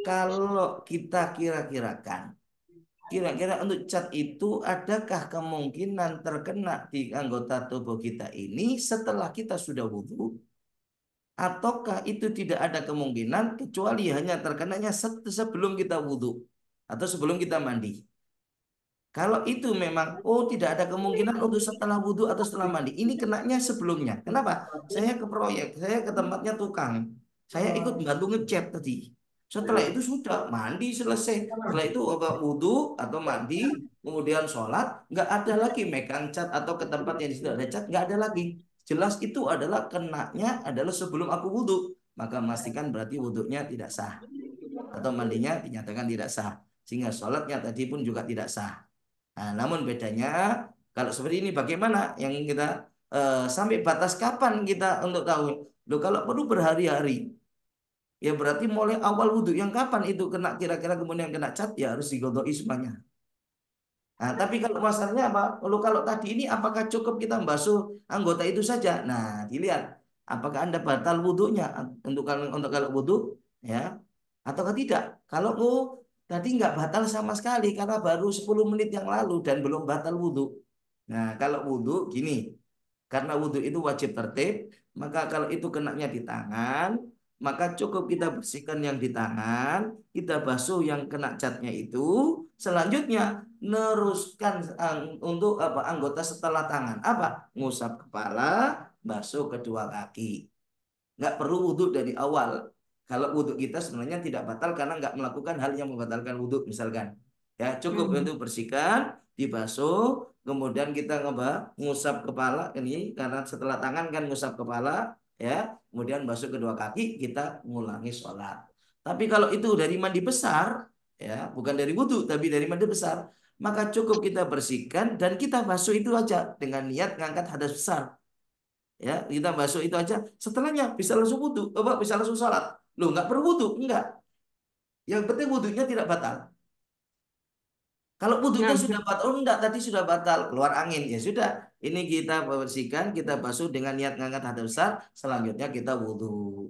Speaker 2: Kalau kita kira-kirakan kira-kira untuk cat itu adakah kemungkinan terkena di anggota tubuh kita ini setelah kita sudah wudhu? Ataukah itu tidak ada kemungkinan kecuali hanya terkenanya sebelum kita wudhu atau sebelum kita mandi? Kalau itu memang, tidak ada kemungkinan untuk setelah wudhu atau setelah mandi. Ini kenanya sebelumnya. Kenapa? Saya ke proyek, saya ke tempatnya tukang. Saya ikut bantu ngecat tadi. Setelah itu sudah mandi selesai. Setelah itu apa wudhu atau mandi, kemudian sholat, nggak ada lagi megang cat atau ke tempat yang sudah ada cat, nggak ada lagi. Jelas itu adalah kenanya adalah sebelum aku wudhu. Maka memastikan berarti wudhunya tidak sah. Atau mandinya dinyatakan tidak sah. Sehingga sholatnya tadi pun juga tidak sah. Nah, namun bedanya kalau seperti ini bagaimana yang kita sampai batas kapan kita untuk tahu? Loh, kalau perlu berhari-hari, ya berarti mulai awal wudhu yang kapan itu kena kira-kira kemudian kena cat ya harus digodoi semuanya. Nah, tapi kalau masalahnya apa? Lalu kalau tadi ini apakah cukup kita membasuh anggota itu saja? Nah, dilihat apakah Anda batal wudhunya untuk kalau wudhu ya ataukah tidak? Kalau tadi nggak batal sama sekali karena baru 10 menit yang lalu dan belum batal wudhu. Nah, kalau wudhu gini, karena wudhu itu wajib tertib, maka kalau itu kenanya di tangan, maka cukup kita bersihkan yang di tangan, kita basuh yang kena catnya itu, selanjutnya neruskan untuk apa anggota setelah tangan. Apa? Ngusap kepala, basuh kedua kaki. Nggak perlu wudhu dari awal. Kalau wudhu kita sebenarnya tidak batal karena nggak melakukan hal yang membatalkan wudhu misalkan. Ya cukup untuk bersihkan, dibasuh, kemudian kita ngusap kepala ini karena setelah tangan kan ngusap kepala, ya, kemudian basuh kedua kaki, kita ngulangi sholat. Tapi kalau itu dari mandi besar, ya bukan dari wudhu tapi dari mandi besar, maka cukup kita bersihkan dan kita basuh itu aja dengan niat ngangkat hadas besar. Ya, kita basuh itu aja. Setelahnya bisa langsung wudhu, bisa langsung sholat. Loh, nggak perlu wudhu, enggak. Yang penting wudhunya tidak batal. Kalau wudhunya sudah batal, enggak, tadi sudah batal, keluar angin. Ya sudah, ini kita bersihkan, kita basuh dengan niat ngangkat hadas besar. Selanjutnya kita wudhu.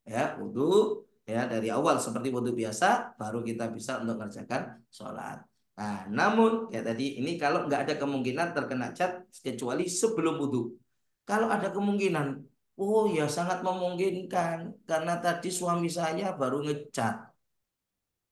Speaker 2: Ya, wudhu ya dari awal seperti wudhu biasa, baru kita bisa untuk mengerjakan sholat. Nah, namun ya tadi ini kalau nggak ada kemungkinan terkena cat kecuali sebelum wudhu. Kalau ada kemungkinan, oh ya sangat memungkinkan karena tadi suami saya baru ngecat.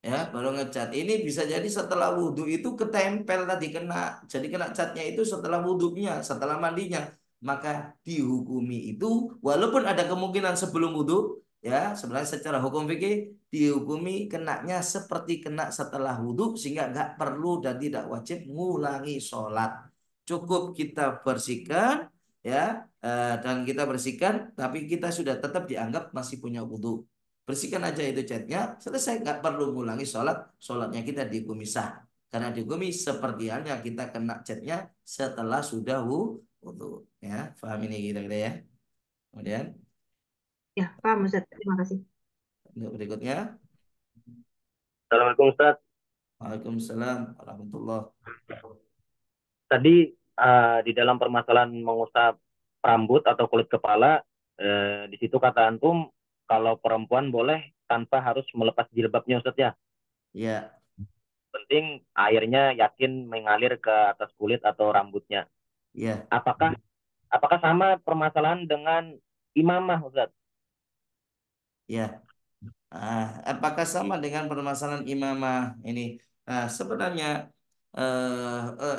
Speaker 2: Ya, baru ngecat. Ini bisa jadi setelah wudhu itu ketempel tadi kena. Jadi kena catnya itu setelah wudhunya, setelah mandinya. Maka dihukumi itu walaupun ada kemungkinan sebelum wudhu, ya sebenarnya secara hukum fikih dihukumi kenanya seperti kena setelah wudhu sehingga nggak perlu dan tidak wajib ngulangi sholat. Cukup kita bersihkan, ya, dan kita bersihkan, tapi kita sudah tetap dianggap masih punya wudhu. Bersihkan aja itu catnya, selesai, nggak perlu ngulangi sholat, sholatnya kita dihukumi sah. Karena dihukumi seperti halnya kita kena catnya setelah sudah wudhu. Ya, paham ini kira-kira ya. Kemudian
Speaker 3: Ya, paham Ustaz. Terima kasih.
Speaker 2: untuk berikutnya,
Speaker 4: Assalamualaikum Ustaz.
Speaker 2: Waalaikumsalam warahmatullahi.
Speaker 4: Tadi di dalam permasalahan mengusap rambut atau kulit kepala, di situ kata antum kalau perempuan boleh tanpa harus melepas jilbabnya Ustaz ya.
Speaker 2: Ya,
Speaker 4: Penting airnya yakin mengalir ke atas kulit atau rambutnya.
Speaker 2: ya,
Speaker 4: Apakah sama permasalahan dengan imamah Ustaz?
Speaker 2: ya. Apakah sama dengan permasalahan imamah ini? Sebenarnya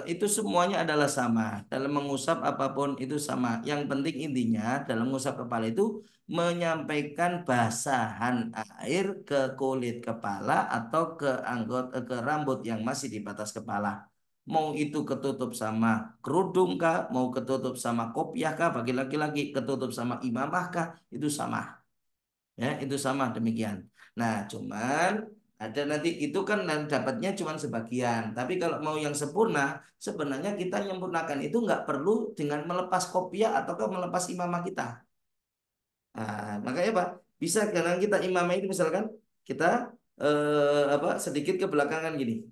Speaker 2: itu semuanya adalah sama. Dalam mengusap apapun itu sama. Yang penting intinya dalam mengusap kepala itu menyampaikan basahan air ke kulit kepala atau ke ke rambut yang masih di batas kepala. Mau itu ketutup sama kerudung kah, mau ketutup sama kopiah kah, bagi laki-laki ketutup sama imamah kah, itu sama. Ya, itu sama demikian. Nah, cuman ada nanti itu kan dapatnya cuman sebagian. Tapi kalau mau yang sempurna, sebenarnya kita menyempurnakan itu nggak perlu dengan melepas kopiah atau melepas imamah kita. Makanya Pak, bisa karena kita imamah itu misalkan kita sedikit ke belakangan gini.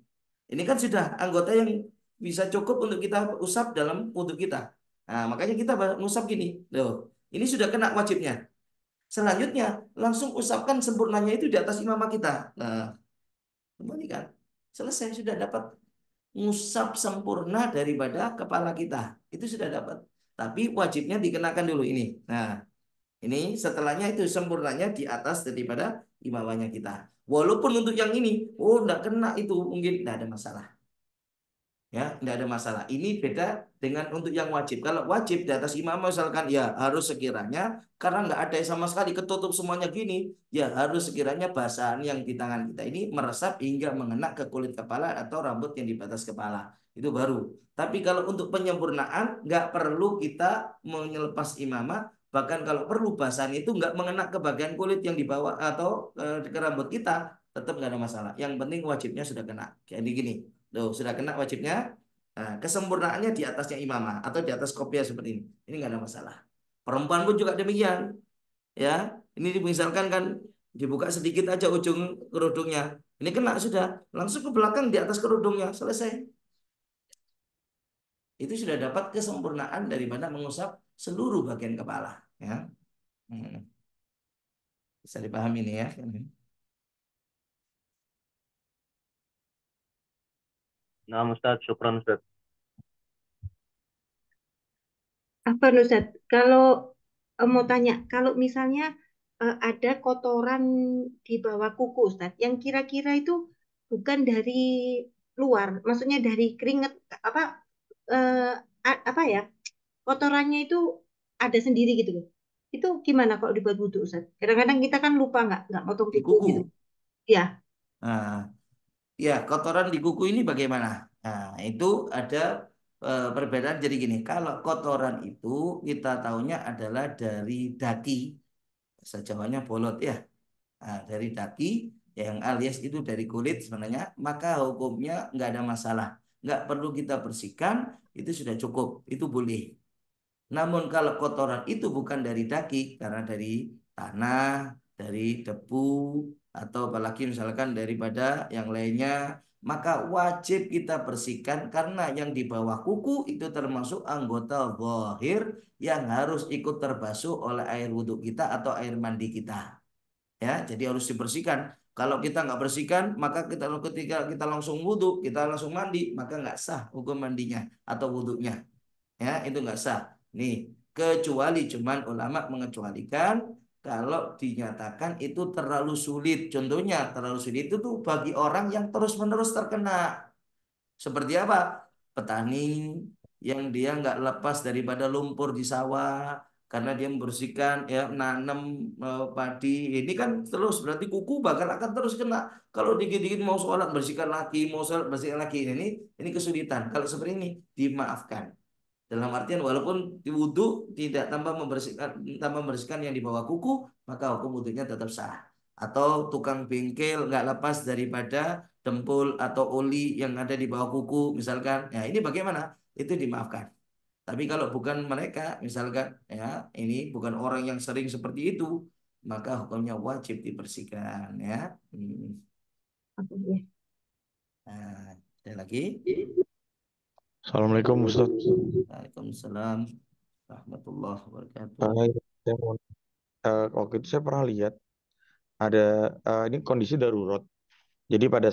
Speaker 2: Ini kan sudah anggota yang bisa cukup untuk kita usap dalam wudhu kita. Makanya kita usap gini. Loh, ini sudah kena wajibnya. Selanjutnya langsung usapkan sempurnanya itu di atas imamah kita. Nah, kembali kan selesai sudah dapat ngusap sempurna daripada kepala kita. Itu sudah dapat. Tapi wajibnya dikenakan dulu ini. Nah, ini setelahnya itu sempurnanya di atas daripada imamahnya kita. Walaupun untuk yang ini, oh enggak kena itu mungkin enggak ada masalah. Ya, enggak ada masalah. Ini beda dengan untuk yang wajib. Kalau wajib di atas imam misalkan ya harus sekiranya karena enggak ada sama sekali ketutup semuanya gini, ya harus sekiranya basahan yang di tangan kita ini meresap hingga mengena ke kulit kepala atau rambut yang di batas kepala. Itu baru. Tapi kalau untuk penyempurnaan enggak perlu kita menyelepas imamah. Bahkan kalau perlu basahan itu enggak mengena ke bagian kulit yang di bawah atau ke rambut kita, tetap enggak ada masalah. Yang penting wajibnya sudah kena. Jadi gini. Loh, sudah kena wajibnya. Nah, kesempurnaannya di atasnya imamah atau di atas kopiah seperti ini. Ini nggak ada masalah. Perempuan pun juga demikian. Ya, ini misalkan kan dibuka sedikit aja ujung kerudungnya. Ini kena sudah, langsung ke belakang di atas kerudungnya, selesai. Itu sudah dapat kesempurnaan daripada mengusap seluruh bagian kepala. Ya, bisa dipahami ini ya.
Speaker 4: Nah, Ustaz, syukran Ustaz.
Speaker 3: Apa Ustaz? Kalau mau tanya, kalau misalnya ada kotoran di bawah kuku Ustaz, yang kira-kira itu bukan dari luar, maksudnya dari keringat apa apa ya? Kotorannya itu ada sendiri gitu loh. Itu gimana kalau dibuat wudhu Ustaz? Kadang-kadang kita kan lupa nggak potong
Speaker 2: Di
Speaker 3: kuku
Speaker 2: kuku.
Speaker 3: gitu. Ya.
Speaker 2: Nah, ya, kotoran di kuku ini bagaimana? Nah, itu ada perbedaan. Jadi gini, kalau kotoran itu kita tahunya adalah dari daki, bahasa Jawanya bolot ya. Nah, dari daki yang alias itu dari kulit sebenarnya, maka hukumnya nggak ada masalah. Nggak perlu kita bersihkan, itu sudah cukup, itu boleh. Namun kalau kotoran itu bukan dari daging, karena dari tanah, dari debu, atau apalagi misalkan daripada yang lainnya, maka wajib kita bersihkan karena yang di bawah kuku itu termasuk anggota zahir yang harus ikut terbasuh oleh air wudhu kita atau air mandi kita. Ya, jadi harus dibersihkan. Kalau kita nggak bersihkan, maka ketika kita langsung wudhu, kita langsung mandi, maka nggak sah hukum mandinya atau wudhunya. Ya, itu nggak sah. Nih, kecuali cuman ulama mengecualikan kalau dinyatakan itu terlalu sulit. Contohnya terlalu sulit itu tuh bagi orang yang terus-menerus terkena. Seperti apa? Petani yang dia nggak lepas daripada lumpur di sawah karena dia membersihkan ya nanam padi. Ini kan terus berarti kuku bakal akan terus kena. Kalau dikit-dikit mau sholat bersihkan lagi, mau sholat bersihkan lagi. Ini kesulitan. Kalau seperti ini dimaafkan. Dalam artian walaupun di wudhu tidak tambah membersihkan yang di bawah kuku, maka hukum wudhunya tetap sah. Atau tukang bengkel nggak lepas daripada dempul atau oli yang ada di bawah kuku, misalkan. Ya ini bagaimana? Itu dimaafkan. Tapi kalau bukan mereka, misalkan ya ini bukan orang yang sering seperti itu, maka hukumnya wajib dibersihkan ya. Nah, ada lagi.
Speaker 5: Assalamualaikum Ustaz.
Speaker 2: Waalaikumsalam warahmatullahi wabarakatuh.
Speaker 5: Waktu itu saya pernah lihat ada ini kondisi darurat. Jadi pada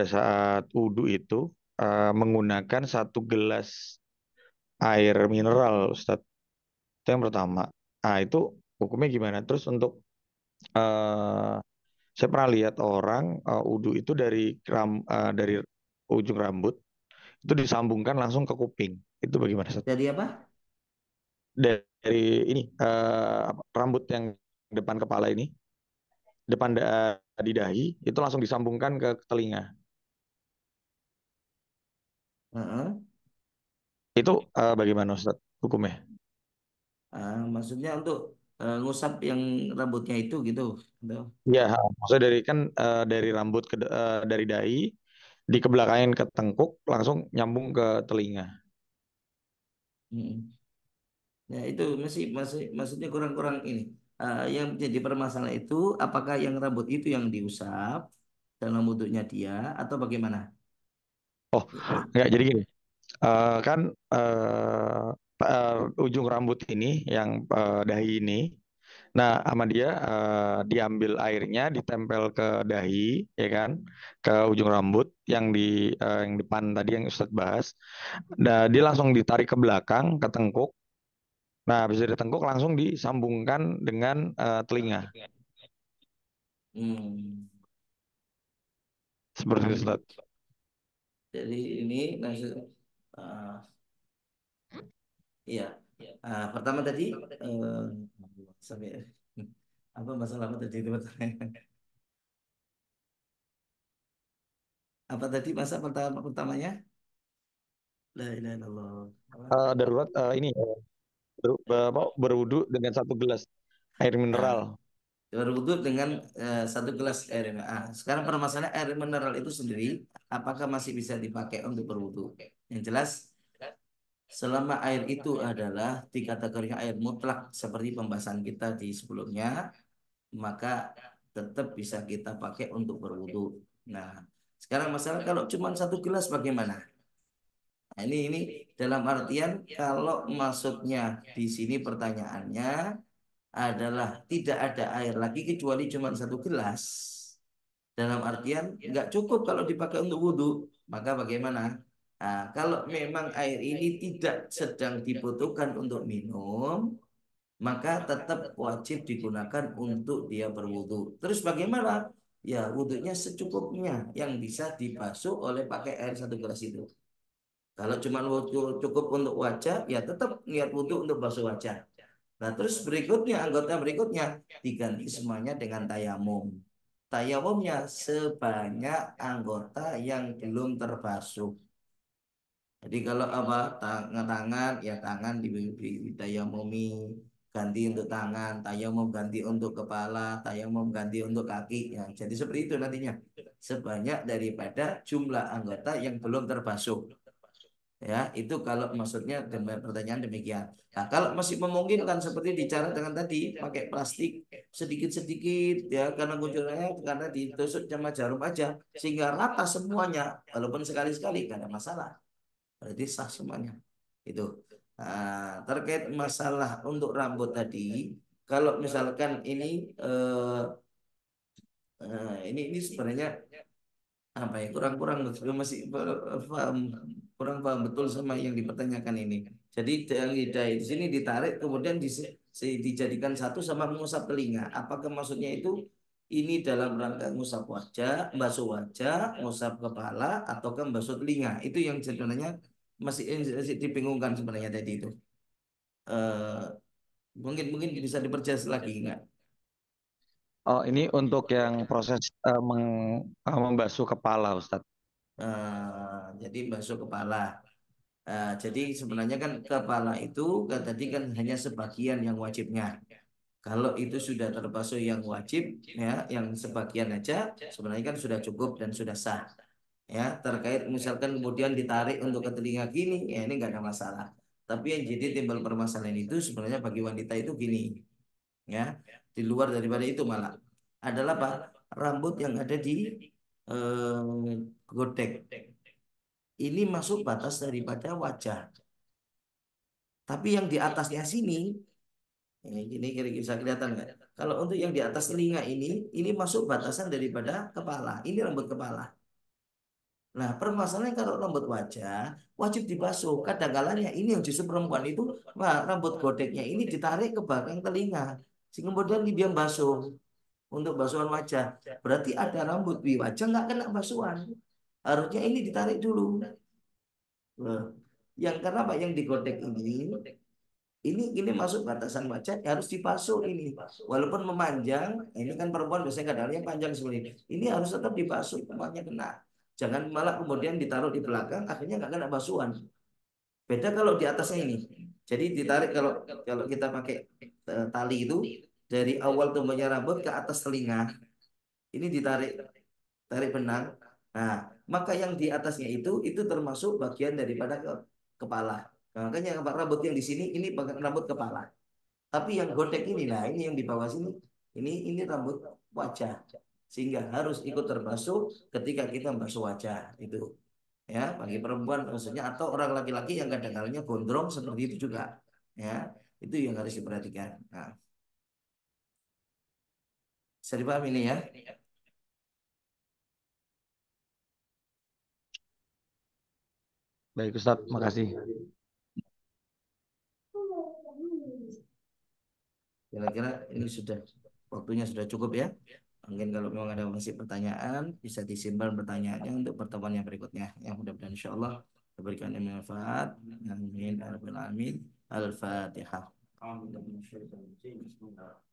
Speaker 5: saat wudhu itu menggunakan 1 gelas air mineral, Ustaz. Itu yang pertama. Nah, itu hukumnya gimana? Terus untuk eh, saya pernah lihat orang wudhu itu dari ujung rambut itu disambungkan langsung ke kuping. Itu bagaimana, Ustaz?
Speaker 2: Jadi apa?
Speaker 5: Dari ini rambut yang depan kepala ini, di dahi itu langsung disambungkan ke telinga.
Speaker 2: Heeh.
Speaker 5: Itu bagaimana Ustaz hukumnya?
Speaker 2: Maksudnya untuk ngusap yang rambutnya itu gitu. Gitu.
Speaker 5: Ya, maksudnya dari rambut dari dahi dikebelakangin ke tengkuk langsung nyambung ke telinga.
Speaker 2: Mm. Ya itu masih masih maksudnya kurang-kurang ini. Yang jadi permasalahan itu apakah yang rambut itu yang diusap dalam wudhunya dia atau bagaimana?
Speaker 5: Oh, enggak jadi gini. Kan ujung rambut ini yang dahi ini Nah, sama dia diambil airnya, ditempel ke dahi, ya kan, ke ujung rambut yang depan tadi yang Ustadz bahas. Nah, dia langsung ditarik ke belakang, ke tengkuk. Nah, bisa ditengkuk langsung disambungkan dengan telinga.
Speaker 2: Hmm.
Speaker 5: Seperti itu, Ustadz.
Speaker 2: Jadi ini iya. Pertama tadi sampai apa masalah apa tadi itu pertanyaan? Apa tadi masa pertamanya? La ilaha illallah.
Speaker 5: Darurat ini berwudu dengan 1 gelas air mineral.
Speaker 2: Berwudu dengan 1 gelas air mineral. Sekarang permasalahan air mineral itu sendiri, apakah masih bisa dipakai untuk berwudu? Yang jelas, selama air itu adalah dikategorikan air mutlak seperti pembahasan kita di sebelumnya, maka tetap bisa kita pakai untuk berwudu. Nah, sekarang masalah kalau cuma 1 gelas bagaimana? Nah, ini dalam artian kalau maksudnya di sini pertanyaannya adalah tidak ada air lagi kecuali cuma 1 gelas. Dalam artian nggak cukup kalau dipakai untuk wudhu, maka bagaimana? Nah, kalau memang air ini tidak sedang dibutuhkan untuk minum, maka tetap wajib digunakan untuk dia berwudhu. Terus bagaimana? Ya wudhunya secukupnya yang bisa dibasuh oleh pakai air 1 gelas itu. Kalau cuma wudhu cukup untuk wajah, ya tetap niat wudhu untuk basuh wajah. Nah, terus berikutnya, anggota berikutnya diganti semuanya dengan tayamum. Tayamumnya sebanyak anggota yang belum terbasuh. Jadi kalau apa tangan ya tangan di tayamumi, ganti untuk tangan, tayamum ganti untuk kepala, tayamum ganti untuk kaki. Ya, jadi seperti itu nantinya. Sebanyak daripada jumlah anggota yang belum terbasuh. Ya, itu kalau maksudnya pertanyaan demikian. Nah, kalau masih memungkinkan seperti bicara dengan tadi pakai plastik sedikit-sedikit ya karena kucurannya karena ditusuk sama jarum aja sehingga rata semuanya walaupun sekali-sekali gak ada masalah. Berarti sah semuanya. Itu. Nah, terkait masalah untuk rambut tadi, kalau misalkan ini sebenarnya apa ya kurang-kurang masih paham kurang paham betul sama yang dipertanyakan ini. Jadi yang di sini ditarik kemudian dijadikan satu sama mengusap telinga. Apakah maksudnya itu ini dalam rangka mengusap wajah, basuh wajah, mengusap kepala, ataukah membasuh telinga? Itu yang sebenarnya masih dibingungkan sebenarnya tadi itu. Eh, mungkin bisa diperjelas lagi nggak?
Speaker 5: Oh, ini untuk yang proses membasuh kepala, Ustadz.
Speaker 2: Jadi basuh kepala. Jadi sebenarnya kan kepala itu tadi kan hanya sebagian yang wajibnya. Kalau itu sudah terbasuh yang wajib, ya, yang sebagian aja, sebenarnya kan sudah cukup dan sudah sah. Ya, terkait misalkan kemudian ditarik untuk ke telinga gini, ya ini nggak ada masalah. Tapi yang jadi timbul permasalahan itu sebenarnya bagi wanita itu gini, ya, di luar daripada itu malah adalah apa? Rambut yang ada di godek. Ini masuk batas daripada wajah. Tapi yang di atasnya sini, ini kira-kira bisa kelihatan nggak? Kalau untuk yang di atas telinga ini masuk batasan daripada kepala. Ini rambut kepala. Nah, permasalahannya kalau rambut wajah wajib dibasuh. Kadang-kalanya ini yang justru perempuan itu, wah, rambut godeknya ini ditarik ke belakang telinga, sehingga kemudian dia basuh untuk basuhan wajah. Berarti ada rambut di wajah nggak kena basuhan. Harusnya ini ditarik dulu. Loh. Yang karena apa yang digodek ini masuk batasan wajah harus dibasuh ini walaupun memanjang ini kan perempuan biasanya kadang-kadang panjang seperti ini harus tetap dibasuh semuanya kena jangan malah kemudian ditaruh di belakang akhirnya nggak kena basuhan beda kalau di atasnya ini jadi ditarik kalau kalau kita pakai tali itu dari awal tumbuhnya rambut ke atas telinga ini tarik benang nah maka yang di atasnya itu termasuk bagian daripada kepala. Nah, makanya rambut yang di sini ini rambut kepala. Tapi yang godek ini, nah ini yang di bawah sini, ini rambut wajah. Sehingga harus ikut terbasuh ketika kita membasuh wajah. Itu ya bagi perempuan maksudnya atau orang laki-laki yang kadang-kadang gondrong seperti itu juga. Ya, itu yang harus diperhatikan. Nah, Bisa dipahami ini ya?
Speaker 5: Baik Ustadz, makasih.
Speaker 2: Kira-kira ini sudah waktunya sudah cukup ya. Mungkin kalau memang ada masih pertanyaan bisa disimpan pertanyaannya untuk pertemuan yang berikutnya. Yang mudah-mudahan insya Allah memberikan manfaat. Amin. Amin. Al-Fatihah. Alhamdulillah.